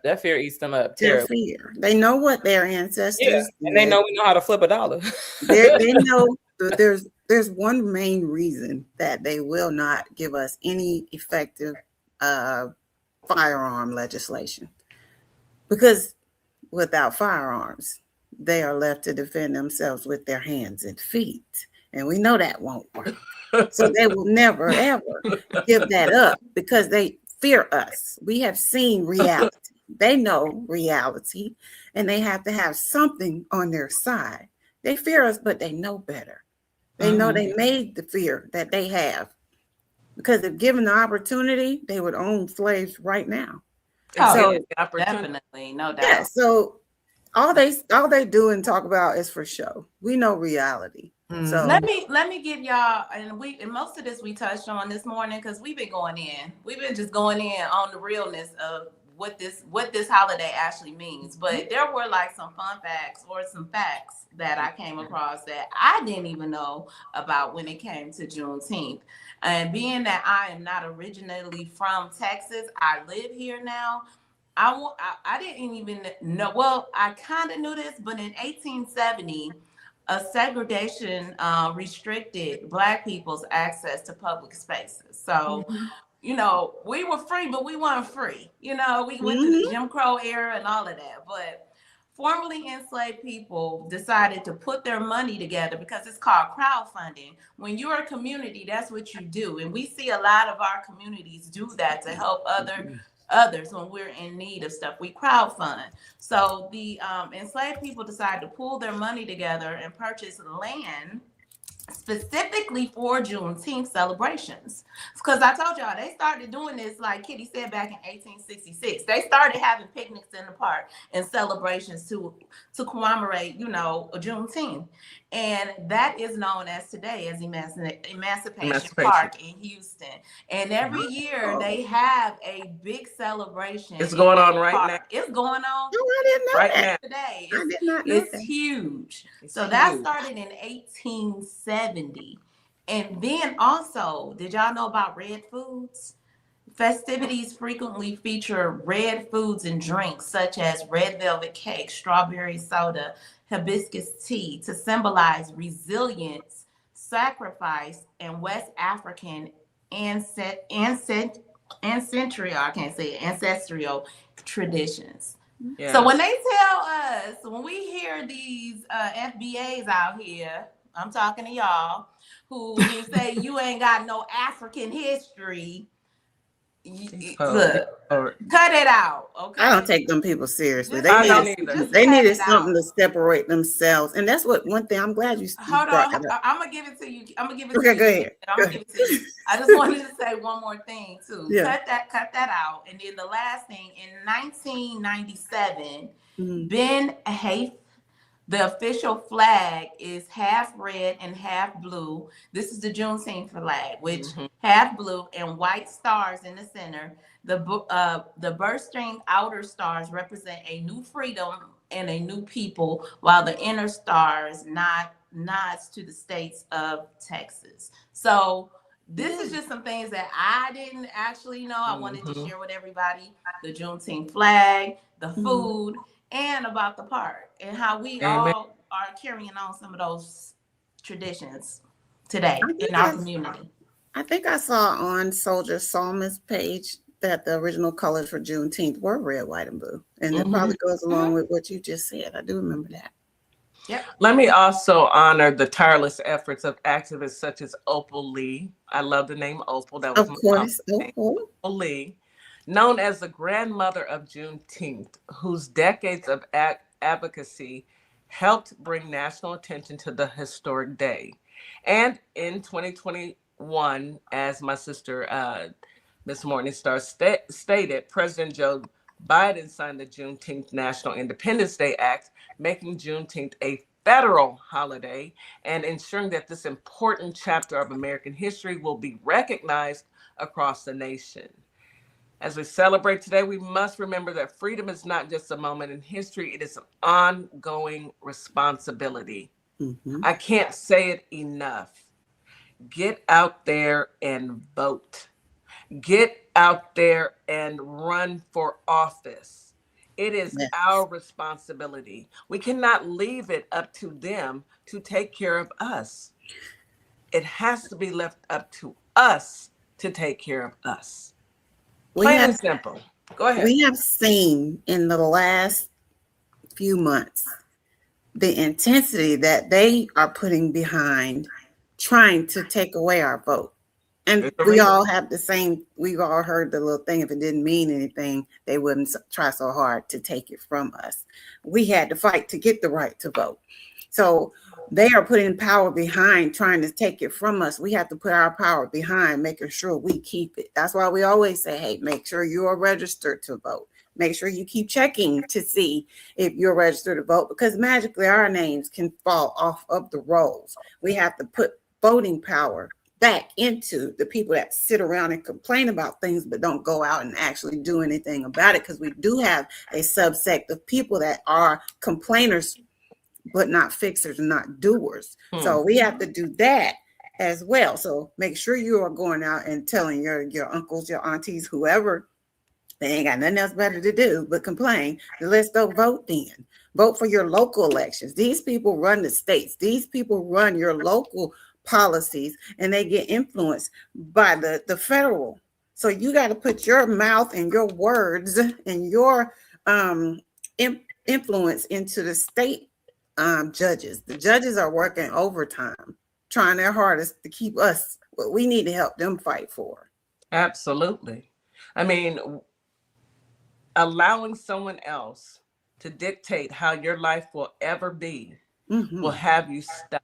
That fear eats them up. Their fear. They know what their ancestors did. And they know we know how to flip a dollar. They know that there's one main reason that they will not give us any effective firearm legislation. Because without firearms, they are left to defend themselves with their hands and feet. And we know that won't work. So they will never, ever give that up because they fear us. We have seen reality. They know reality, and they have to have something on their side. They fear us, but they know better. They know they made the fear that they have because if given the opportunity, they would own slaves right now. Oh, So yeah, definitely, no doubt. yeah, so all they do and talk about is for show. We know reality. So let me give y'all, and most of this we touched on this morning because we've been going in. We've been just going in on the realness of what this holiday actually means. But there were like some fun facts or some facts that I came across that I didn't even know about when it came to Juneteenth. And being that I am not originally from Texas, I live here now. I didn't even know. Well, I kind of knew this, but in 1870, a segregation restricted Black people's access to public spaces. So, you know, we were free, but we weren't free. You know, we went through the Jim Crow era and all of that. But formerly enslaved people decided to put their money together because it's called crowdfunding. When you're a community, that's what you do. And we see a lot of our communities do that to help others when we're in need of stuff. We crowdfund. So the enslaved people decided to pool their money together and purchase land specifically for Juneteenth celebrations. Because I told y'all, they started doing this, like Kitty said, back in 1866. They started having picnics in the park and celebrations to commemorate, you know, Juneteenth. And that is known as today as Emancipation Park in Houston. And every year they have a big celebration. It's going on right now. It's going on right now. Today. I did not know it's that. Huge. So huge. That started in 1870. And then also, did y'all know about red foods? Festivities frequently feature red foods and drinks such as red velvet cake, strawberry soda, hibiscus tea to symbolize resilience, sacrifice, and West African ancestral traditions. Yeah. So when they tell us, when we hear these FBAs out here, I'm talking to y'all, who say you ain't got no African history, look, cut it out. Okay. I don't take them people seriously. They needed something to separate themselves, and that's what one thing. I'm glad you hold brought on. that up. I'm gonna give it to you. I'm gonna give it to you. Okay, go ahead. I'm gonna give it to you. I just wanted to say one more thing too. Yeah. Cut that out. And then the last thing, in 1997, Ben Haith, the official flag is half red and half blue. This is the Juneteenth flag, which half blue and white stars in the center. The bursting outer stars represent a new freedom and a new people, while the inner stars nods to the states of Texas. So this is just some things that I didn't actually know. I wanted to share with everybody: the Juneteenth flag, the food, and about the park, and how we all are carrying on some of those traditions today in our community. I think I saw on Soldier Psalmist page that the original colors for Juneteenth were red, white, and blue. And it probably goes along with what you just said. I do remember that. Yep. Let me also honor the tireless efforts of activists such as Opal Lee. I love the name Opal. That was of course, Opal Lee, known as the grandmother of Juneteenth, whose decades of advocacy helped bring national attention to the historic day. And in 2021, as my sister, Ms. Morningstar stated, President Joe Biden signed the Juneteenth National Independence Day Act, making Juneteenth a federal holiday and ensuring that this important chapter of American history will be recognized across the nation. As we celebrate today, we must remember that freedom is not just a moment in history, it is an ongoing responsibility. I can't say it enough. Get out there and vote. Get out there and run for office. It is our responsibility. We cannot leave it up to them to take care of us. It has to be left up to us to take care of us. Plain and simple. Go ahead. We have seen in the last few months the intensity that they are putting behind trying to take away our vote. And we all have the same, we've all heard the little thing, if it didn't mean anything, they wouldn't try so hard to take it from us. We had to fight to get the right to vote. So They are putting power behind trying to take it from us. We have to put our power behind making sure we keep it. That's why we always say, hey, make sure you are registered to vote. Make sure you keep checking to see if you're registered to vote, because magically our names can fall off of the rolls. We have to put voting power back into the people that sit around and complain about things but don't go out and actually do anything about it, because we do have a subsect of people that are complainers but not fixers and not doers. So we have to do that as well. So make sure you are going out and telling your uncles, your aunties, whoever, they ain't got nothing else better to do but complain. Let's go vote then. Vote for your local elections. These people run the states. These people run your local policies, and they get influenced by the federal. So you got to put your mouth and your words and your influence into the state judges. The judges are working overtime, trying their hardest to keep us what we need to help them fight for. Absolutely. I mean, allowing someone else to dictate how your life will ever be will have you stuck.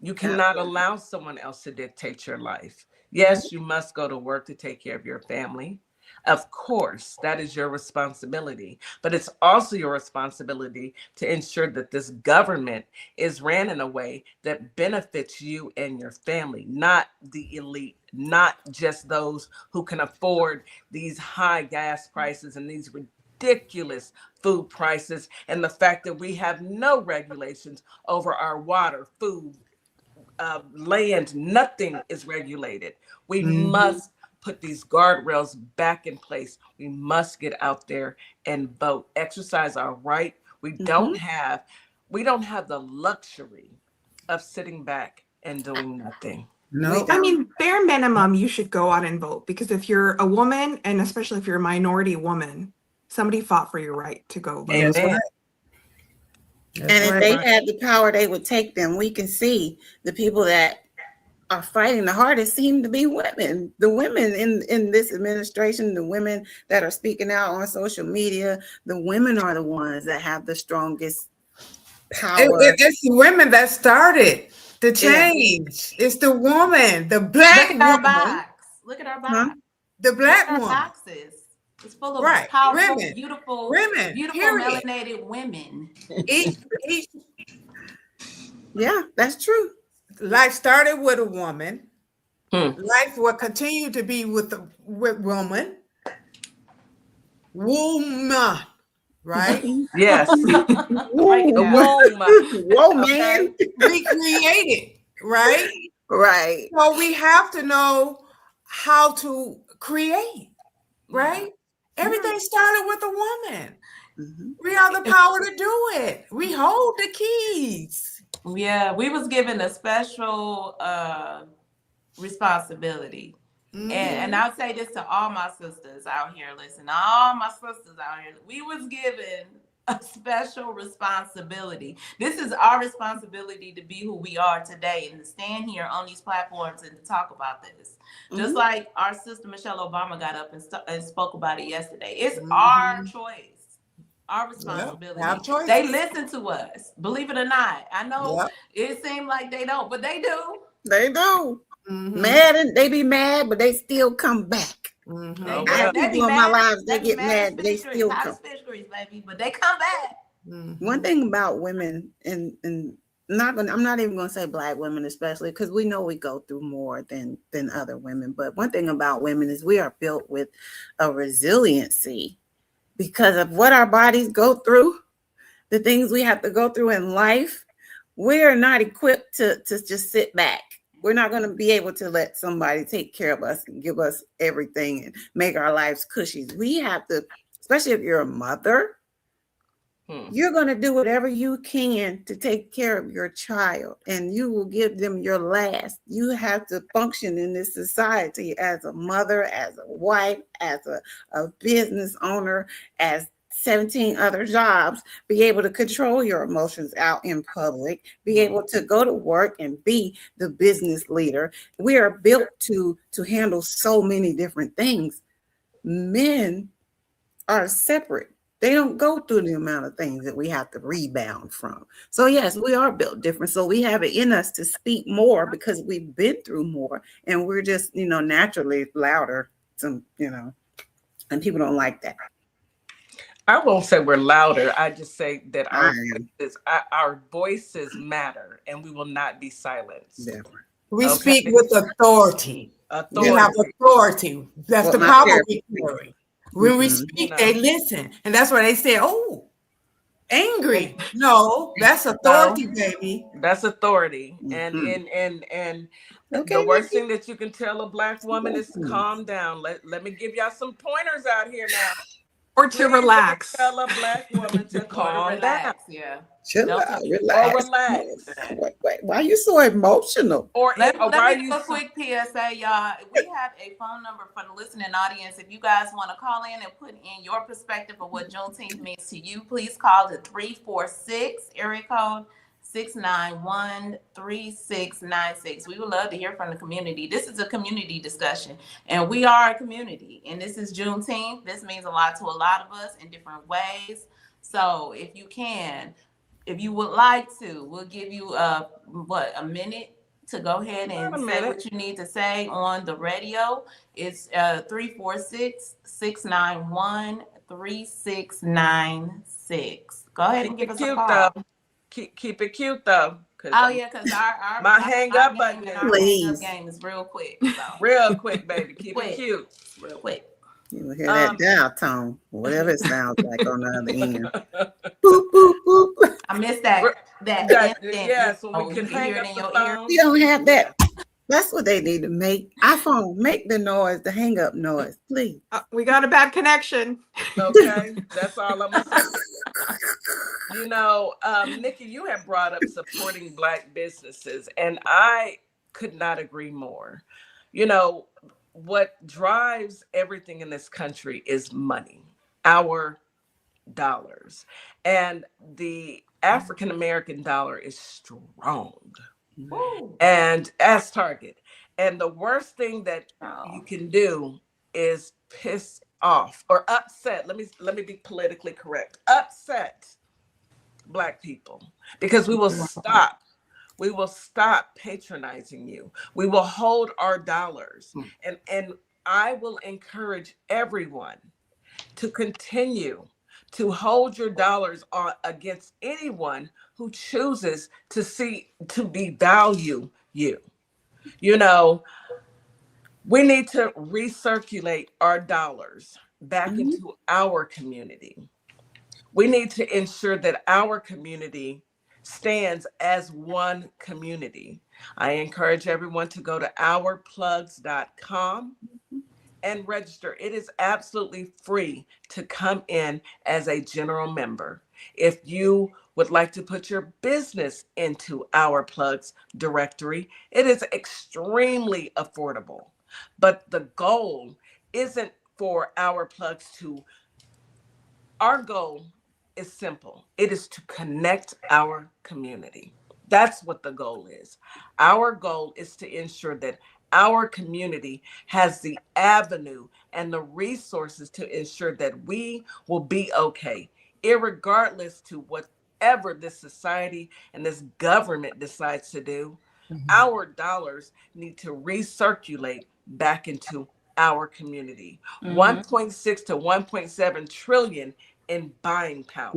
You cannot allow someone else to dictate your life. Yes, you must go to work to take care of your family. Of course, that is your responsibility, but it's also your responsibility to ensure that this government is ran in a way that benefits you and your family, not the elite, not just those who can afford these high gas prices and these ridiculous food prices, and the fact that we have no regulations over our water, food, land. Nothing is regulated. We must put these guardrails back in place. We must get out there and vote, exercise our right. We don't have the luxury of sitting back and doing nothing. No, I mean, bare minimum, you should go out and vote, because if you're a woman, and especially if you're a minority woman, somebody fought for your right to go vote. Amen. And if they had the power, they would take them. We can see the people that are fighting the hardest seem to be women. The women in this administration, the women that are speaking out on social media, the women are the ones that have the strongest power. It's the women that started the change. It's the woman, the black Look at our woman. box. Look at our box. The black Look at our woman. boxes. It's full of powerful, Women. beautiful, Women. beautiful Period. melanated women. Each, yeah, that's true. Life started with a woman. Life will continue to be with woman. Woman, right? Yes. Whoa, man. Recreated, right? Right. So we have to know how to create, right? Everything started with a woman. We have the power to do it. We hold the keys. Yeah, we was given a special responsibility. And I'll say this to all my sisters out here, listen, all my sisters out here, we was given a special responsibility. This is our responsibility to be who we are today and to stand here on these platforms and to talk about this. Just like our sister Michelle Obama got up and spoke about it yesterday. It's our choice, our responsibility. They listen to us, believe it or not. I know it seems like they don't, but they do. They do. Mad, and they be mad, but they still come back. I have people in my lives, they get mad, but they still come. Baby, but they come back. One thing about women, and I'm not even gonna say black women especially, because we know we go through more than other women. But one thing about women is we are built with a resiliency because of what our bodies go through, the things we have to go through in life. We are not equipped to just sit back. We're not going to be able to let somebody take care of us and give us everything and make our lives cushy. We have to, especially if you're a mother, you're going to do whatever you can to take care of your child, and you will give them your last. You have to function in this society as a mother, as a wife, as a business owner, as 17 other jobs, be able to control your emotions out in public, be able to go to work and be the business leader. We are built to handle so many different things. Men are separate. They don't go through the amount of things that we have to rebound from. So yes, we are built different. So we have it in us to speak more because we've been through more, and we're just, naturally louder. And people don't like that. I won't say we're louder. I just say that our voices matter, and we will not be silenced. Never. We speak with authority. We have authority. That's the power we carry. When we speak, they listen. And that's why they say, oh, angry. No, that's authority, baby. That's authority. And the worst thing that you can tell a Black woman is to calm down. Let me give y'all some pointers out here now. Or to relax. Tell a Black woman to calm down. Yeah. Chill out, relax. Or relax. Wait, why are you so emotional? Let me do a quick PSA, y'all. We have a phone number for the listening audience. If you guys want to call in and put in your perspective of what Juneteenth means to you, please call the 346 area code 691-3696. We would love to hear from the community. This is a community discussion, and we are a community. And this is Juneteenth. This means a lot to a lot of us in different ways. So if you would like to, we'll give you a minute to go ahead and say what you need to say on the radio. It's 346-691-3696. Go ahead and give us a call. Keep it cute though. Because our my hang up button game is real quick. So. Real quick, baby. Keep it cute. Real quick. You hear that dial tone, whatever it sounds like on the other end. Boop, boop, boop. I missed that. Yes, when we can hang up the phone. We don't have that. That's what they need to make. iPhone, make the noise, the hang up noise, please. We got a bad connection. Okay, that's all I'm gonna say. Nikki, you have brought up supporting Black businesses, and I could not agree more. What drives everything in this country is money, our dollars. And the African American dollar is strong. And as target. And the worst thing that you can do is piss off or upset. Let me be politically correct. Upset Black people, because we will stop. We will stop patronizing you. We will hold our dollars. And I will encourage everyone to continue to hold your dollars against anyone who chooses to devalue you. We need to recirculate our dollars back into our community. We need to ensure that our community stands as one community. I encourage everyone to go to ourplugs.com and register. It is absolutely free to come in as a general member. If you would like to put your business into Our Plugs directory, it is extremely affordable. But the goal isn't for Our Plugs our goal is simple. It is to connect our community. That's what the goal is. Our goal is to ensure that our community has the avenue and the resources to ensure that we will be okay, irregardless to whatever this society and this government decides to do. Our dollars need to recirculate back into our community. 1.6 to 1.7 trillion in buying power.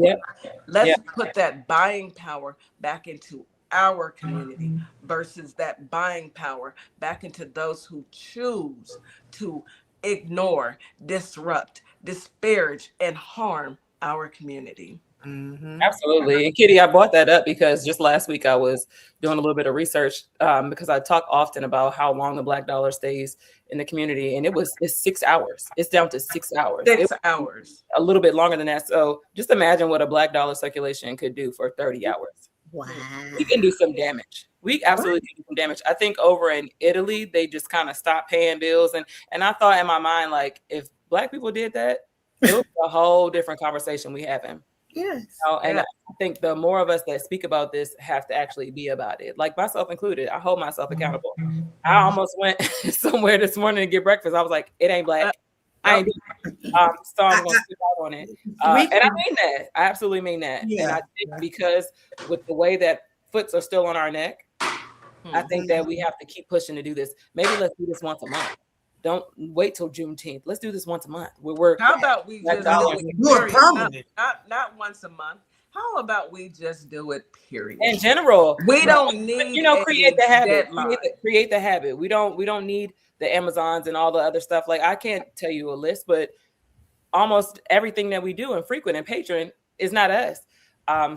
Let's put that buying power back into our community versus that buying power back into those who choose to ignore, disrupt, disparage, and harm our community. Absolutely. And Kitty, I brought that up because just last week I was doing a little bit of research because I talk often about how long the Black dollar stays in the community. And it's 6 hours. It's down to 6 hours. 6 hours. A little bit longer than that. So just imagine what a Black dollar circulation could do for 30 hours. Wow. We can do some damage. We absolutely can do some damage. I think over in Italy, they just kind of stopped paying bills. And I thought in my mind, like, if Black people did that, it would be a whole different conversation we having. Yes. And I think the more of us that speak about this have to actually be about it, like myself included. I hold myself accountable. I almost went somewhere this morning to get breakfast. I was like, it ain't Black. I ain't so I'm gonna sit out on it. And I mean that. I absolutely mean that. Yeah. And I think because with the way that foots are still on our neck, I think that we have to keep pushing to do this. Maybe let's do this once a month. Don't wait till Juneteenth. Let's do this once a month. How about we just do it? Do it permanent. Not once a month. How about we just do it? Period. In general, we don't need create the habit. Deadline. Create the habit. We don't need the Amazons and all the other stuff. Like I can't tell you a list, but almost everything that we do in Frequent and Patron is not us.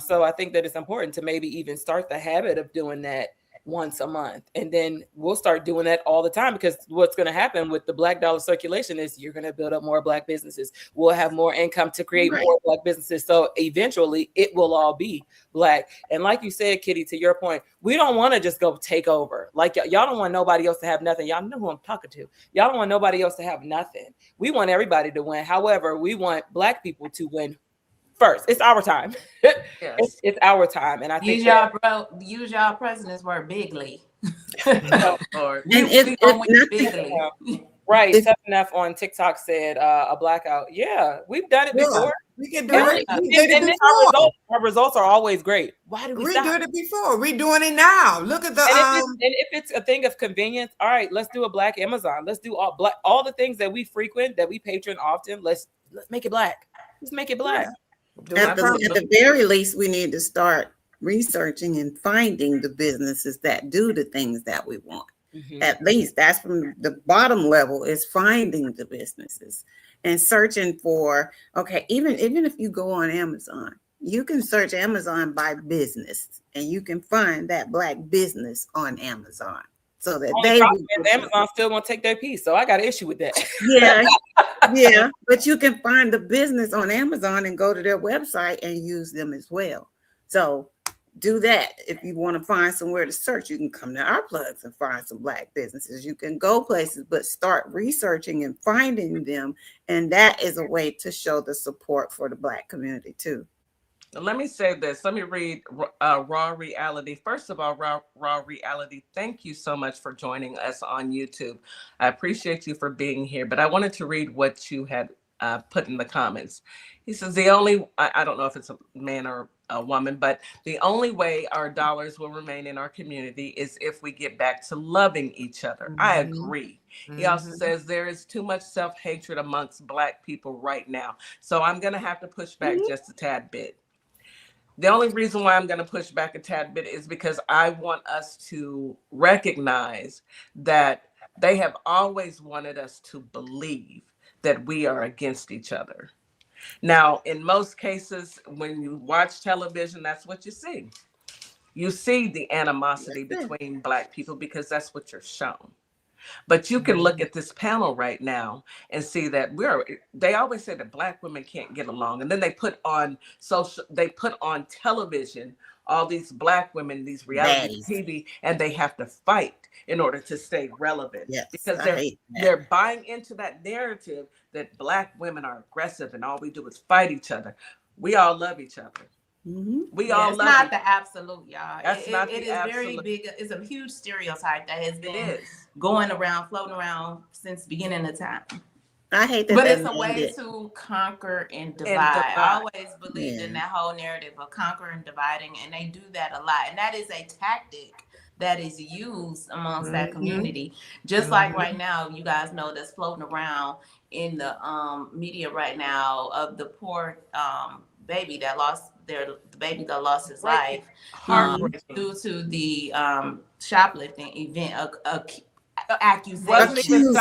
So I think that it's important to maybe even start the habit of doing that once a month. And then we'll start doing that all the time, because what's going to happen with the Black dollar circulation is you're going to build up more Black businesses. We'll have more income to create more Black businesses. So eventually it will all be Black. And like you said, Kitty, to your point, we don't want to just go take over. Like y'all don't want nobody else to have nothing. Y'all know who I'm talking to. Y'all don't want nobody else to have nothing. We want everybody to win. However, we want Black people to win first. It's our time. Yes. It's our time. And I think use y'all president's word bigly. Right. Tough Enough on TikTok said a blackout. Yeah, we've done it before. We can do it. We did it before. Our results are always great. Why do we stop? did it before. We're doing it now. Look at the and if it's a thing of convenience, all right, let's do a Black Amazon. Let's do all the things that we frequent, that we patron often. Let's make it Black. Let's make it Black. At the very least, we need to start researching and finding the businesses that do the things that we want. At least that's from the bottom level, is finding the businesses and searching for, okay, even if you go on Amazon, you can search Amazon by business and you can find that Black business on Amazon. So that Amazon still gonna take their piece. So I got an issue with that. Yeah, but you can find the business on Amazon and go to their website and use them as well. So do that. If you want to find somewhere to search, you can come to our plugs and find some Black businesses. You can go places, but start researching and finding them. And that is a way to show the support for the Black community too. Let me say this. Let me read Raw Reality. First of all, Raw Reality, thank you so much for joining us on YouTube. I appreciate you for being here, but I wanted to read what you had put in the comments. He says, I don't know if it's a man or a woman, but the only way our dollars will remain in our community is if we get back to loving each other. I agree. He also says there is too much self-hatred amongst Black people right now. So I'm going to have to push back just a tad bit. The only reason why I'm going to push back a tad bit is because I want us to recognize that they have always wanted us to believe that we are against each other. Now, in most cases, when you watch television, that's what you see. You see the animosity between Black people because that's what you're shown. But you can look at this panel right now and see that they always say that Black women can't get along. And then they put on television, all these Black women, these reality TV, and they have to fight in order to stay relevant. Because they're buying into that narrative that Black women are aggressive and all we do is fight each other. We all love each other. We all love it's not the absolute, y'all. That's not it the is absolute. Very big. It's a huge stereotype that has been going around, floating around since the beginning of time. I hate that. But it's a way to conquer and divide. I always believed in that whole narrative of conquer and dividing, and they do that a lot. And that is a tactic that is used amongst that community. Just like right now, you guys know that's floating around in the media right now of the poor baby that lost his life due to the shoplifting event, accusation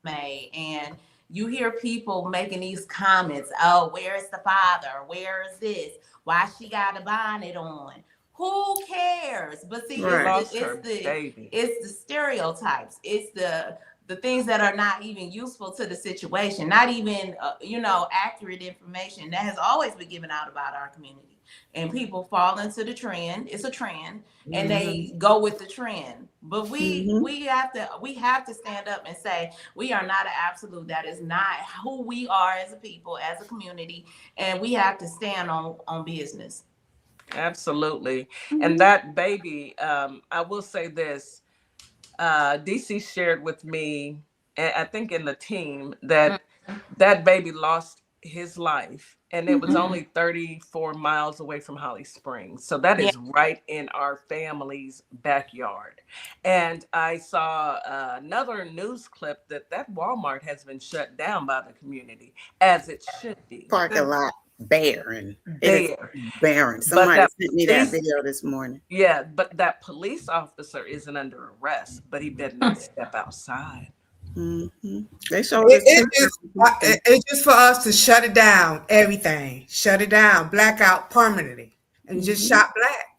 made. And you hear people making these comments, oh, where's the father? Where is this? Why she got a bonnet on? Who cares? But see, it's the stereotypes. It's the things that are not even useful to the situation, not even, accurate information that has always been given out about our community. And people fall into the trend. It's a trend, and they go with the trend. But we have to stand up and say we are not an absolute. That is not who we are as a people, as a community, and we have to stand on business. Absolutely. And that baby, I will say this. DC shared with me I think in the team, that that baby lost his life, and it was only 34 miles away from Holly Springs. So that Yeah. is right in our family's backyard. And I saw another news clip that that Walmart has been shut down by the community, as it should be. Parking lot barren. It is There. barren. But Somebody that sent me that police, video this morning. yeah, but that police officer isn't under arrest, but he better not step outside. They showed us It's just for us to shut it down, everything. Shut it down, blackout permanently, and just shot black.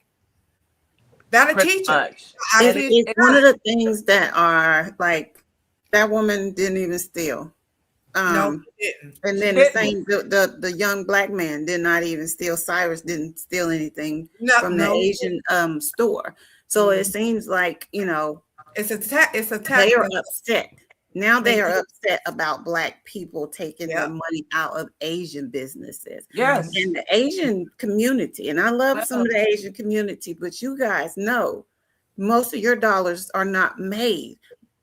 That'll Pretty teach it. much. It's one of the things that are like, that woman didn't even steal. No, she didn't. And then the same, the young black man did not even steal. Cyrus didn't steal anything from the Asian store. So it seems like, you know, it's a they are upset. Now they are upset about black people taking the money out of Asian businesses. Yes. And the Asian community, and I love some of the Asian community, but you guys know most of your dollars are not made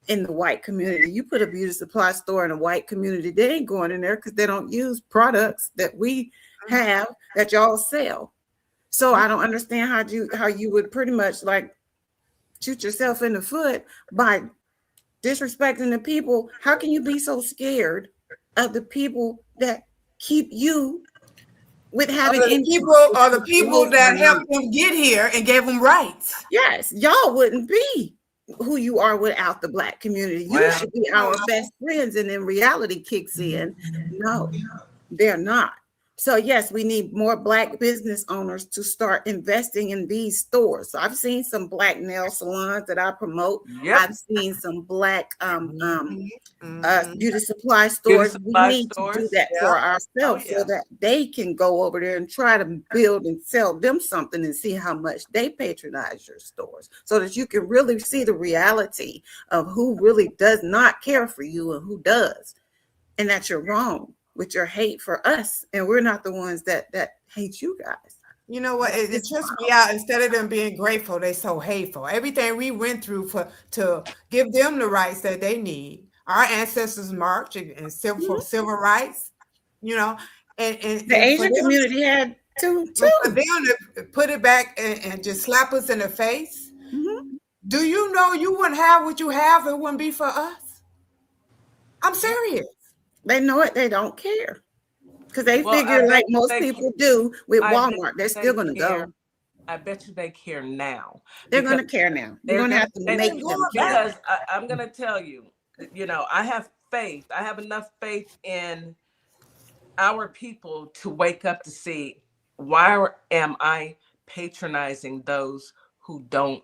in the white community. You put a beauty supply store in a white community, they ain't going in there because they don't use products that we have that y'all sell. So I don't understand how you would pretty much like shoot yourself in the foot by disrespecting the people. How can you be so scared of the people that keep you with having the people that helped them get here and gave them rights? Yes, y'all wouldn't be who you are without the black community. You should be our best friends, and then reality kicks in. No, they're not. So yes, we need more black business owners to start investing in these stores. So I've seen some black nail salons that I promote. I've seen some black beauty supply stores. We need to do that for ourselves so that they can go over there and try to build and sell them something and see how much they patronize your stores, so that you can really see the reality of who really does not care for you and who does, and that you're wrong with your hate for us, and we're not the ones that hate you guys. You know what? It trips me out. Instead of them being grateful, they so hateful. Everything we went through to give them the rights that they need. Our ancestors marched and for civil rights. You know, and the Asian community had too. For them to put it back and just slap us in the face. Do you know you wouldn't have what you have? It wouldn't be for us. I'm serious. They know it. They don't care because they figure, like most people do with Walmart, they're still going to go. I bet you they care now. They're going to care now. They're going to have to make them care. Because I'm going to tell you, you know, I have faith. I have enough faith in our people to wake up to see, why am I patronizing those who don't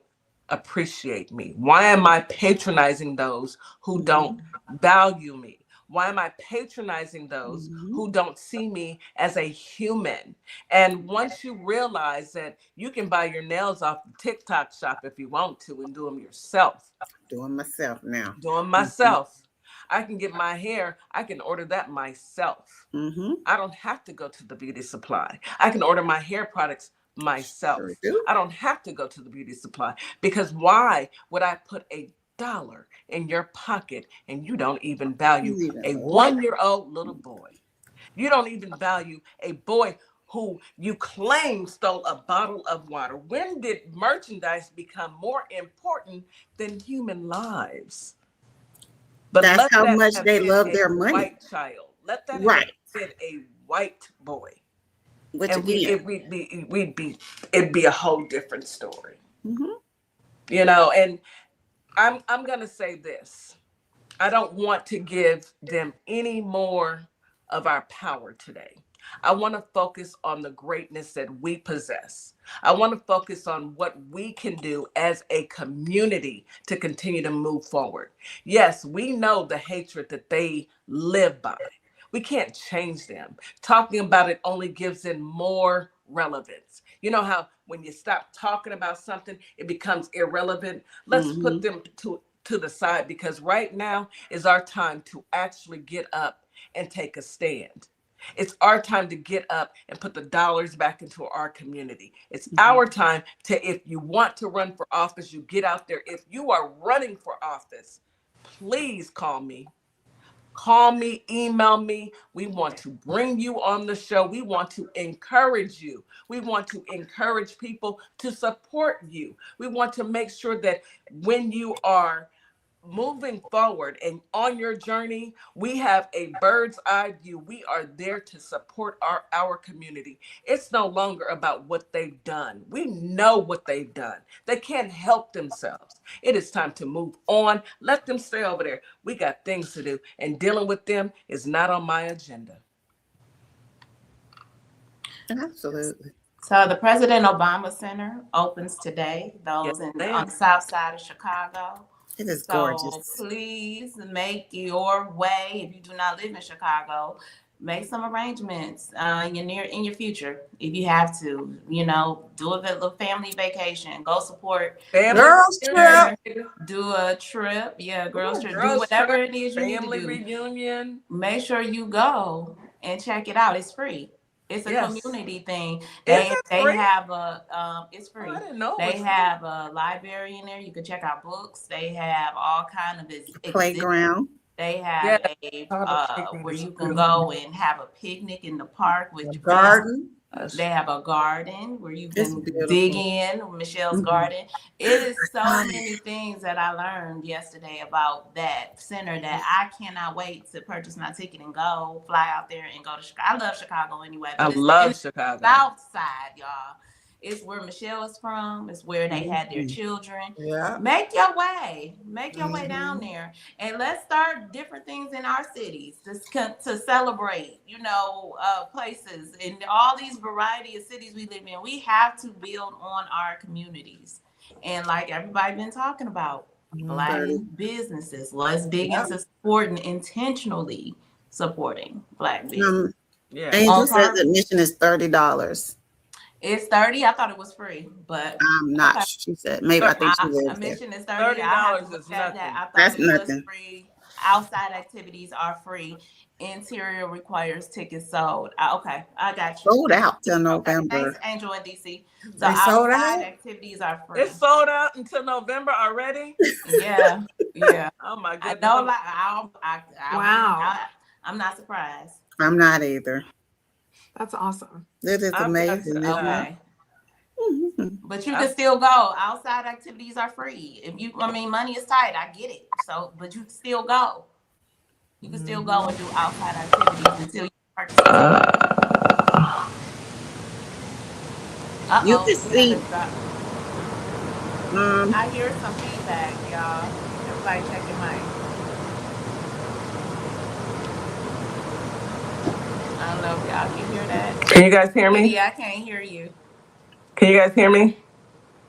appreciate me? Why am I patronizing those who don't value me? Why am I patronizing those who don't see me as a human? And once you realize that you can buy your nails off the TikTok shop if you want to and do them yourself. Doing myself now. Doing myself. I can get my hair. I can order that myself. I don't have to go to the beauty supply. I can order my hair products myself. I don't have to go to the beauty supply, because why would I put $1 in your pocket and you don't even value a 1-year-old little boy? You don't even value a boy who you claim stole a bottle of water. When did merchandise become more important than human lives? But that's how much they love their money. White child. Let that have been a white boy. Which and it'd be a whole different story. You know, and I'm gonna say this. I don't want to give them any more of our power today. I want to focus on the greatness that we possess. I want to focus on what we can do as a community to continue to move forward. Yes, we know the hatred that they live by. We can't change them. Talking about it only gives it more relevance. You know how when you stop talking about something, it becomes irrelevant? Let's put them to the side, because right now is our time to actually get up and take a stand. It's our time to get up and put the dollars back into our community. It's our time to, if you want to run for office, you get out there. If you are running for office, please call me. Call me, email me. We want to bring you on the show. We want to encourage you. We want to encourage people to support you. We want to make sure that when you are moving forward and on your journey, we have a bird's eye view. We are there to support our community. It's no longer about what they've done. We know what they've done. They can't help themselves. It is time to move on. Let them stay over there. We got things to do, and dealing with them is not on my agenda. Absolutely. So the President Obama Center opens today. Those Yes, on the south side of Chicago. It is So gorgeous. please make your way. If you do not live in Chicago, make some arrangements in your future if you have to. You know, do a little family vacation. Go support Girls trip. Do a trip. Yeah, girls trip. Do Girls whatever trip, it is you need to family do. reunion. Make sure you go and check it out. It's free. It's a Yes. community thing. Is They it they free? have a it's free. Oh, I didn't know it They was free. have a library in there. You can check out books. They have all kind of exhibits. Playground. They have Yeah, a where you can go and have a picnic in the park with your Garden. They have a garden where you It's can beautiful. dig in, Michelle's Mhm. garden. It is so many things that I learned yesterday about that center that I cannot wait to purchase my ticket and go fly out there and go to Chicago. I love Chicago anyway, I but it's in love the Chicago. south side, y'all. It's where Michelle is from. It's where they had their children. Yeah. Make your way. Make your way down there. And let's start different things in our cities to celebrate, places and all these variety of cities we live in. We have to build on our communities. And like everybody been talking about, Black businesses. Let's dig into intentionally supporting Black business. Yeah. Angel says admission is $30. It's 30. I thought it was free, but I'm not. okay. She said maybe. I think she lives there. Admission is 30. I have to look at that. I thought That's it was nothing. free. Outside activities are free. Interior requires tickets sold. Okay, I got you. Sold out till Okay, November. thanks, Angel and DC. So They sold outside out? activities are free. It's sold out until November already. Yeah. Oh my I goodness. know. Wow. I'm not surprised. I'm not either. That's awesome. It is amazing. Isn't Okay. it? Mhm. But you can still go. Outside activities are free. Money is tight. I get it. So, but you can still go. You can still go and do outside activities until you purchase. You can see. I hear some feedback, y'all. Everybody check your mic. I don't know if y'all can hear that. Can you guys hear me? Yeah, I can't hear you. Can you guys hear me?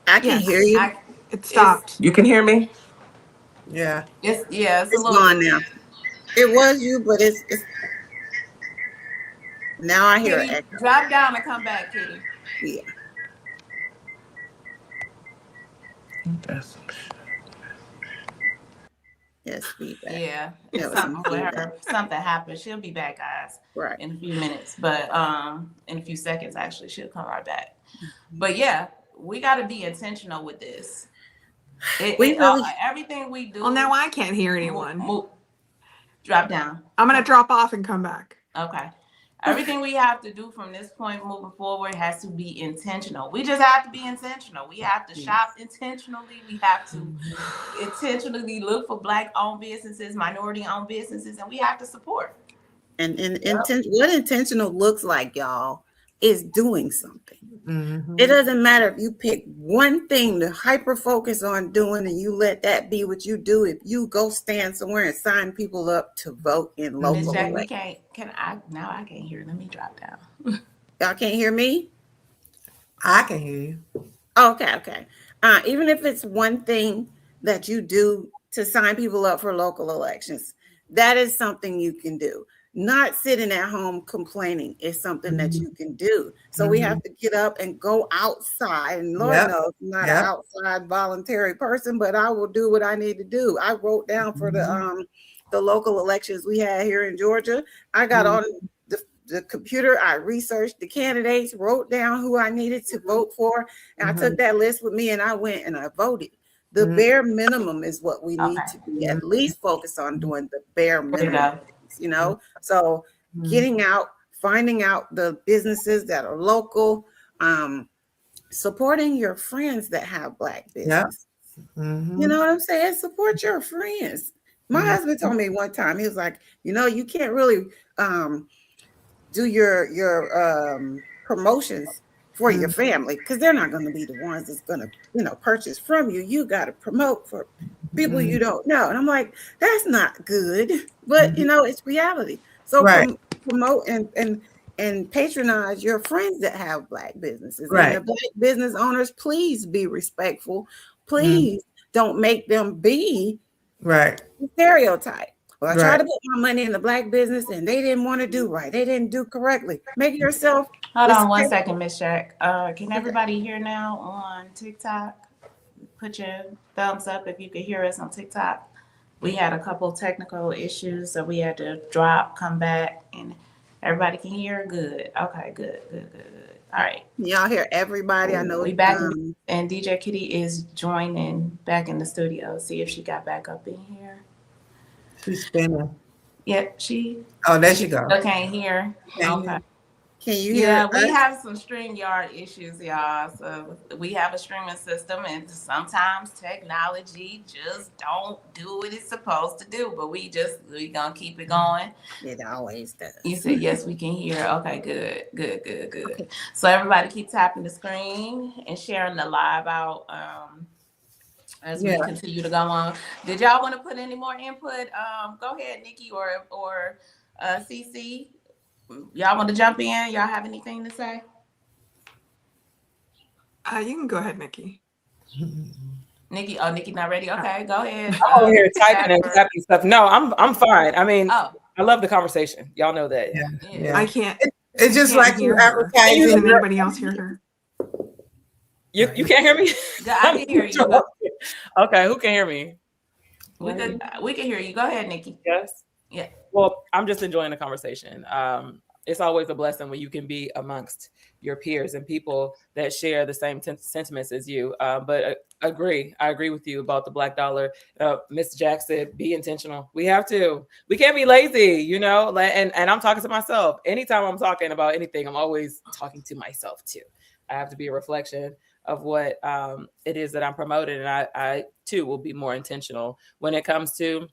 I can hear you. It stopped. You can hear me? Yeah. It's a It's little gone now. It was you, but it's now I hear Kitty, it. drop down and come back, Kitty. Yeah. Yes, feedback. Yeah, That it's was something some with her. feedback. Something happened. She'll be back, guys. Right. In a few minutes, but in a few seconds, actually, she'll come right back. But yeah, we got to be intentional with this. Everything we do. Well, now I can't hear anyone. Drop down. I'm going to drop off and come back. Okay. Everything we have to do from this point moving forward has to be intentional. We just have to be intentional. We have to shop intentionally. We have to intentionally look for Black-owned businesses, minority-owned businesses, and we have to support. And what intentional looks like, y'all, is doing something. Mm-hmm. It doesn't matter if you pick one thing to hyper focus on doing and you let that be what you do. If you go stand somewhere and sign people up to vote in local Ms. Jack, elections. I can't hear. Let me drop down. Y'all can't hear me? I can hear you. Okay. Even if it's one thing that you do to sign people up for local elections, that is something you can do. Not sitting at home complaining is something that you can do. So we have to get up and go outside. And Lord knows I'm not an outside voluntary person, but I will do what I need to do. I wrote down for the local elections we had here in Georgia. I got on the computer, I researched the candidates, wrote down who I needed to vote for, and I took that list with me and I went and I voted. The Mhm. bare minimum is what we need Okay. to be at least focused on doing the bare There you minimum, go. you know? So getting out, finding out the businesses that are local, supporting your friends that have Black business. You know what I'm saying? Support your friends. My husband told me one time, he was like, you know, you can't really do your promotions for your family because they're not going to be the ones that's going to, you know, purchase from you. You got to promote for people you don't know. And I'm like, that's not good, but you know, it's reality. So promote and patronize your friends that have Black businesses and the Black business owners. Please be respectful. Please don't make them be stereotype. Well, I tried to put my money in the Black business and they didn't want to do right. They didn't do correctly. Make yourself Hold on one respectful. second, Miss Jack. Can everybody hear now on TikTok? Put your thumbs up if you can hear us on TikTok. We had a couple technical issues, so we had to drop, come back, and everybody can hear. Good. Okay. Good. All right. Y'all hear everybody? I know we back and DJ Kitty is joining back in the studio. See if she got back up in here. She's spinning. Yep, she. Oh, there she goes. Still can't hear. Okay. Can you hear? Yeah, we have some StreamYard issues, y'all. So we have a streaming system, and sometimes technology just don't do what it's supposed to do. But we gonna keep it going. It always does. You said yes, we can hear. Okay, good. Okay. So everybody keep tapping the screen and sharing the live out as we continue to go on. Did y'all want to put any more input? Go ahead, Nikki or CC. Y'all want to jump in? Y'all have anything to say? You can go ahead, Nikki. Nikki not ready. Okay, go ahead. I'm over here typing and tapping stuff. No, I'm fine. I mean, I love the conversation. Y'all know that. I can't. It's just like you advertising. Can anybody else hear her? You can't hear me? I can hear you. Okay, who can hear me? We can hear you. Go ahead, Nikki. Yes. Yeah. Well, I'm just enjoying the conversation. It's always a blessing when you can be amongst your peers and people that share the same sentiments as you. But I agree with you about the Black dollar. Miss Jack said, be intentional. We have to. We can't be lazy, you know. And I'm talking to myself. Anytime I'm talking about anything, I'm always talking to myself too. I have to be a reflection of what it is that I'm promoting, and I too will be more intentional when it comes to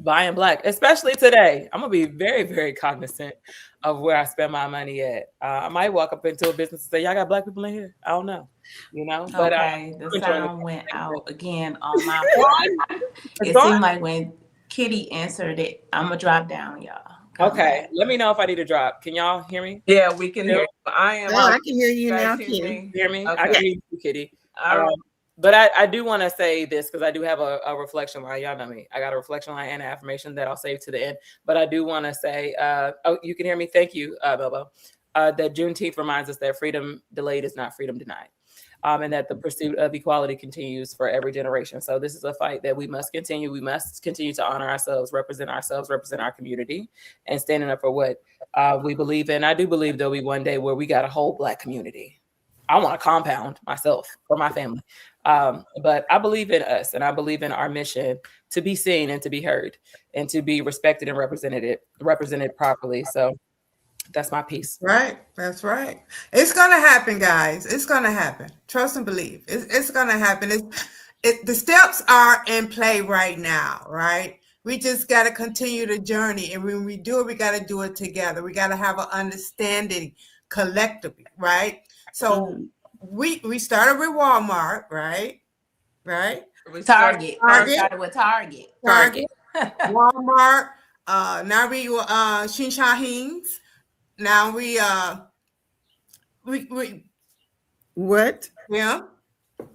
buying Black, especially today. I'm gonna be very, very cognizant of where I spend my money at. I might walk up into a business and say, "Y'all got Black people in here?" I don't know, you know. But okay, the sound went out again on my phone. It seemed like when Kitty answered it, I'm gonna drop down, y'all. Okay, let me know if I need to drop. Can y'all hear me? Yeah, we can hear you. I can hear you now, Kitty. Hear me? Okay. I can hear you, Kitty. But I do want to say this because I do have a reflection line. Y'all know me. I got a reflection line and an affirmation that I'll save to the end. But I do want to say, you can hear me. Thank you, Bobo. That Juneteenth reminds us that freedom delayed is not freedom denied. And that the pursuit of equality continues for every generation. So this is a fight that we must continue. We must continue to honor ourselves, represent our community, and standing up for what we believe in. I do believe there'll be one day where we got a whole Black community. I want a compound myself for my family. But I believe in us, and I believe in our mission to be seen and to be heard and to be respected and represented properly. So that's my piece. Right. That's right. It's going to happen, guys. It's going to happen. Trust and believe. It's going to happen. The steps are in play right now, right? We just got to continue the journey. And when we do it, we got to do it together. We got to have an understanding collectively, right? So we started with Walmart, right? Target. Started with Target. Walmart. Now we Shinshaheens. Now we what? Yeah.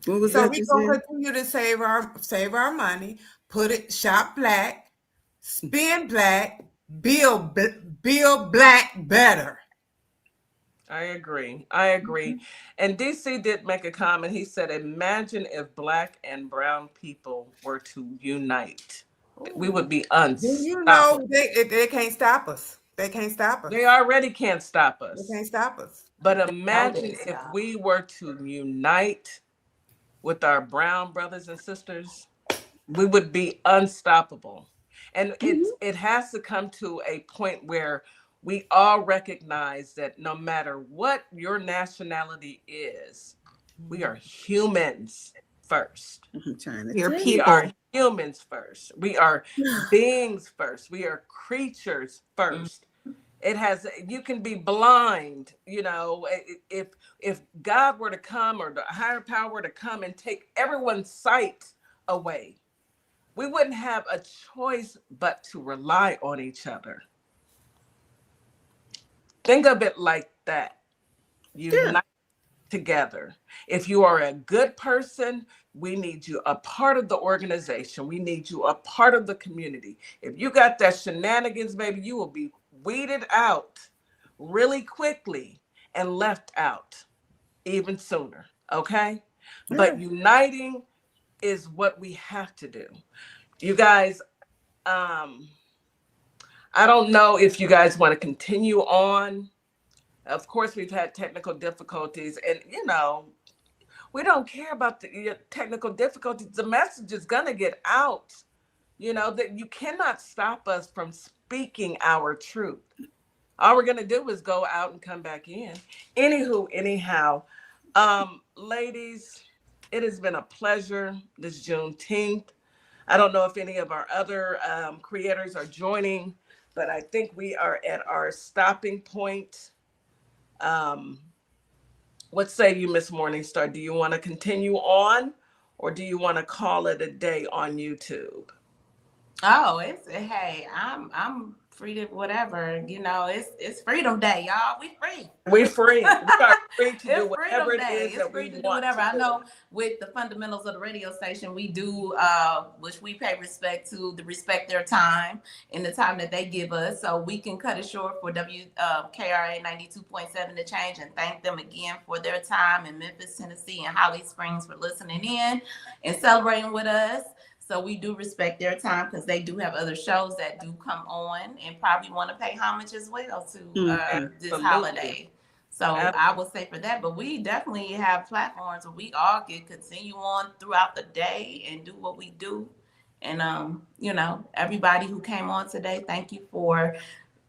What was so that we you gonna said? continue to save our money, shop Black, spend Black, build Black better. I agree. And DC did make a comment. He said, imagine if Black and brown people were to unite. We would be unstoppable. You know, they can't stop us. They can't stop us. They already can't stop us. They can't stop us. But imagine if we were to unite, with our brown brothers and sisters, we would be unstoppable. And it has to come to a point where we all recognize that no matter what your nationality is, we are humans first. I'm trying to Your tell We you. are people. humans first. We are beings first. We are creatures first. It has, you can be blind, you know, if God were to come, or the higher power were to come and take everyone's sight away, we wouldn't have a choice but to rely on each other. Think of it like that. Unite together. If you are a good person, we need you a part of the organization. We need you a part of the community. If you got that shenanigans, baby, you will be weeded out really quickly and left out even sooner. Okay? But uniting is what we have to do. You guys, I don't know if you guys want to continue on. Of course, we've had technical difficulties, and you know, we don't care about the technical difficulties. The message is going to get out. You know, that you cannot stop us from speaking our truth. All we're going to do is go out and come back in. Anywho, anyhow, ladies, it has been a pleasure this Juneteenth. I don't know if any of our other creators are joining, but I think we are at our stopping point. What say you, Miss Morningstar? Do you want to continue on, or do you want to call it a day on YouTube? Oh, hey, I'm free to whatever, you know, it's Freedom Day, y'all. We free. We free. We are free to do It's whatever Freedom it Day. is It's that free we to do want whatever. to I do. know with the fundamentals of the radio station, we do, which we pay respect to, respect their time and the time that they give us, so we can cut it short for KRA 92.7 The Change, and thank them again for their time in Memphis, Tennessee, and Holly Springs for listening in and celebrating with us. So we do respect their time, because they do have other shows that do come on and probably want to pay homage as well to this holiday. So I would say for that, but we definitely have platforms where we all can continue on throughout the day and do what we do. And, you know, everybody who came on today, thank you for,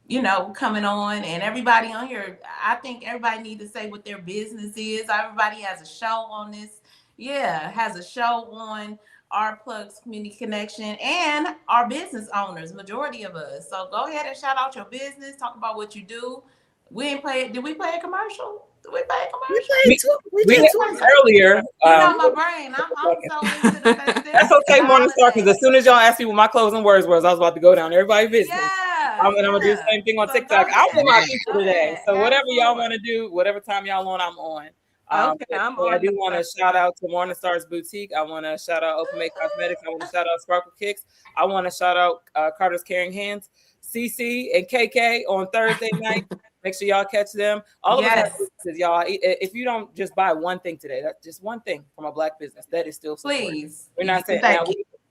you know, coming on, and everybody on here. I think everybody needs to say what their business is. Everybody has a show on this. Yeah, has a show on our Plugs Community Connection, and our business owners, majority of us. So go ahead and shout out your business, talk about what you do. We ain't play it. Did we play a commercial? Did we play a commercial? We did earlier. You know my brain. I'm so into the festivities. That's okay, Morningstar, because as soon as y'all asked me what my closing words was, I was about to go down everybody's business. I'm gonna do the same thing on TikTok. I want my people today. So whatever y'all want to do, whatever time y'all on, I'm on. Okay, I do want to shout out to Morningstar's Boutique. I want to shout out Open Make Cosmetics. I want to shout out Sparkle Kicks. I want to shout out Carter's Caring Hands, CC and KK on Thursday night. Make sure y'all catch them. All of us have businesses, y'all. If you don't just buy one thing today, that's just one thing from a Black business, that is still support. Please. We're not saying now.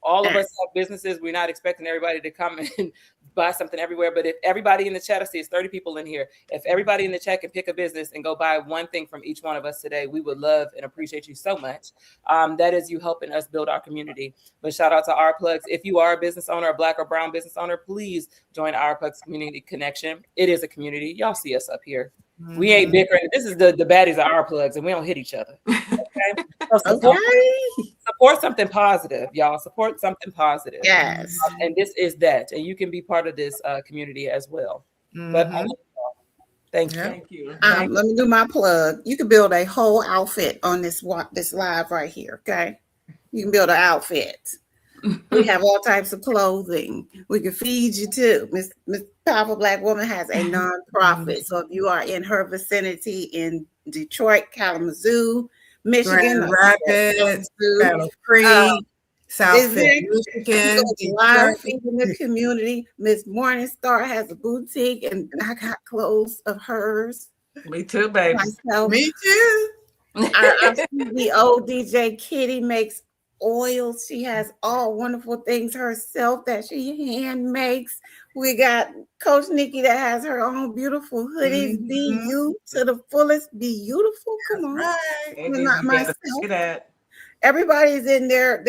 All of us have businesses. We're not expecting everybody to come and buy something everywhere. But if everybody in the chat, I see it's 30 people in here. If everybody in the chat can pick a business and go buy one thing from each one of us today, we would love and appreciate you so much. That is you helping us build our community. But shout out to our plugs. If you are a business owner, a Black or brown business owner, please join our plugs community connection. It is a community. Y'all see us up here. We ain't bickering. This is the baddies of our plugs, and we don't hit each other. Okay? So support something positive, y'all. Support something positive. Yes. And this is that. And you can be part of this community as well. But thank you. Thank you. Let me do my plug. You can build a whole outfit on this live right here. Okay. You can build an outfit. We have all types of clothing. We can feed you too. Miss Powerful Black Woman has a nonprofit. So if you are in her vicinity in Detroit, Kalamazoo, Michigan, Grand Rapids, Battle Creek, South Bend, Michigan, live feeding the community. Miss Morningstar has a boutique, and I got clothes of hers. Me too, baby. Myself. Me too. Our CEO DJ Kitty makes oils. She has all wonderful things herself that she hand makes. We got Coach Nikki that has her own beautiful hoodies. Be you to the fullest. Be beautiful. Come on. Right. Not myself. That. everybody's in their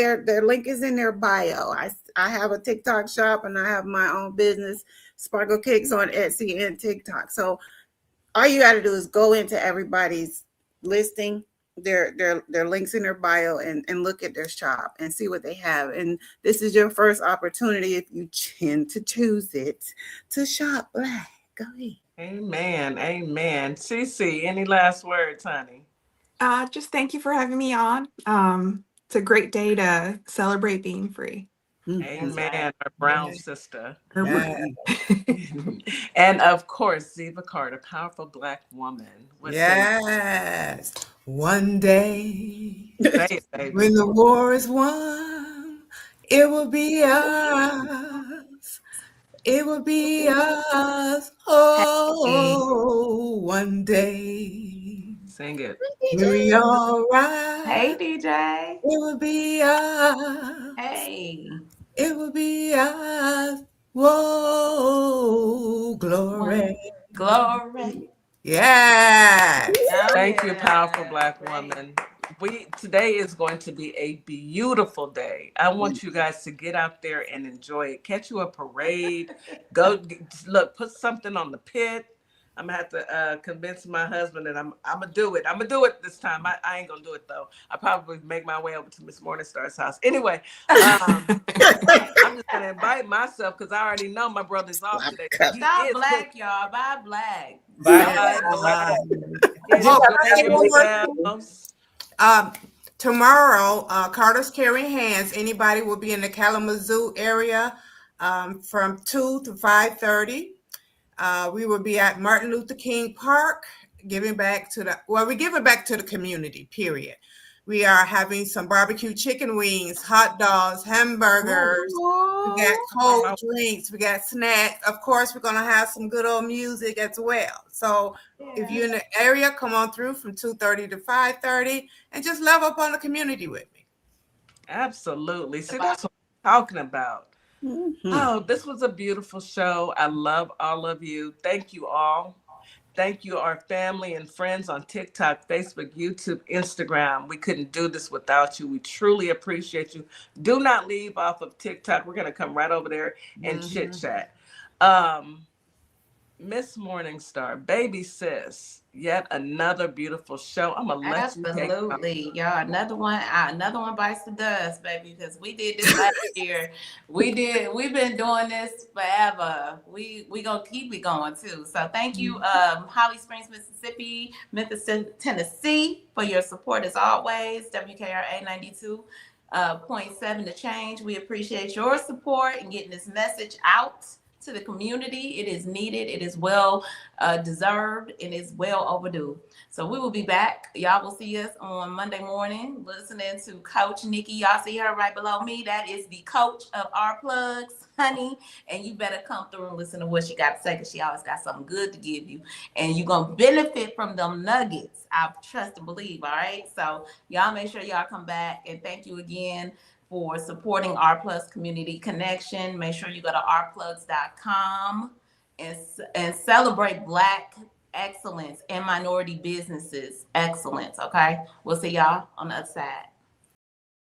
link is in their bio. I have a TikTok shop and I have my own business, Sparkle Cakes, on Etsy and TikTok. So all you got to do is go into everybody's listing, their links in their bio, and look at their shop and see what they have. And this is your first opportunity, if you tend to choose it, to shop black. Go ahead. Amen. Amen. Cece, any last words, honey? Just thank you for having me on. It's a great day to celebrate being free. Amen. Our brown sister. Yeah. And of course, Ziva Carter, powerful Black woman. Yes. One day, Say it, baby. when the war is won, it will be us. It will be us. Oh, one day. Sing it. We'll be all right. Hey, DJ. It will be us. Hey. It will be us. Whoa, glory. Glory. Yes. Thank you, powerful Black woman. Today is going to be a beautiful day. I want you guys to get out there and enjoy it. Catch you a parade. Go look, put something on the pit. I'm gonna have to convince my husband, and I'm gonna do it. I'm gonna do it this time. I ain't gonna do it though. I probably make my way over to Miss Morningstar's house. Anyway, I'm just gonna invite myself because I already know my brother's off today. Stop black, y'all. Buy black. Bye, black. Tomorrow, Carter's Carrying Hands. Anybody will be in the Kalamazoo area from 2 to 5:30. We will be at Martin Luther King Park, giving back to we're giving back to the community, period. We are having some barbecue chicken wings, hot dogs, hamburgers. We got cold drinks. We got snacks. Of course, we're going to have some good old music as well. So if you're in the area, come on through from 2:30 to 5:30 and just love up on the community with me. Absolutely. See, that's what I'm talking about. Oh, this was a beautiful show. I love all of you. Thank you all. Thank you, our family and friends on TikTok, Facebook, YouTube, Instagram. We couldn't do this without you. We truly appreciate you. Do not leave off of TikTok. We're going to come right over there and chit chat. Miss Morningstar, baby sis, yet another beautiful show. I'm gonna let you take y'all. Another one bites the dust, baby, because we did this last year. We've been doing this forever. We gonna keep it going too. So thank you, Holly Springs, Mississippi, Memphis, Tennessee, for your support as always. WKRA 92.7 The Change. We appreciate your support and getting this message out to the community. It is needed. It is well deserved. It is well overdue. So we will be back. Y'all will see us on Monday morning listening to Coach Nikki. Y'all see her right below me. That is the coach of our plugs, honey. And you better come through and listen to what she got to say, because she always got something good to give you. And you're going to benefit from them nuggets. I trust and believe. All right. So y'all make sure y'all come back. And thank you again for supporting R Plus Community Connection. Make sure you go to rplugs.com and celebrate Black excellence and minority businesses excellence. Okay, we'll see y'all on the other side.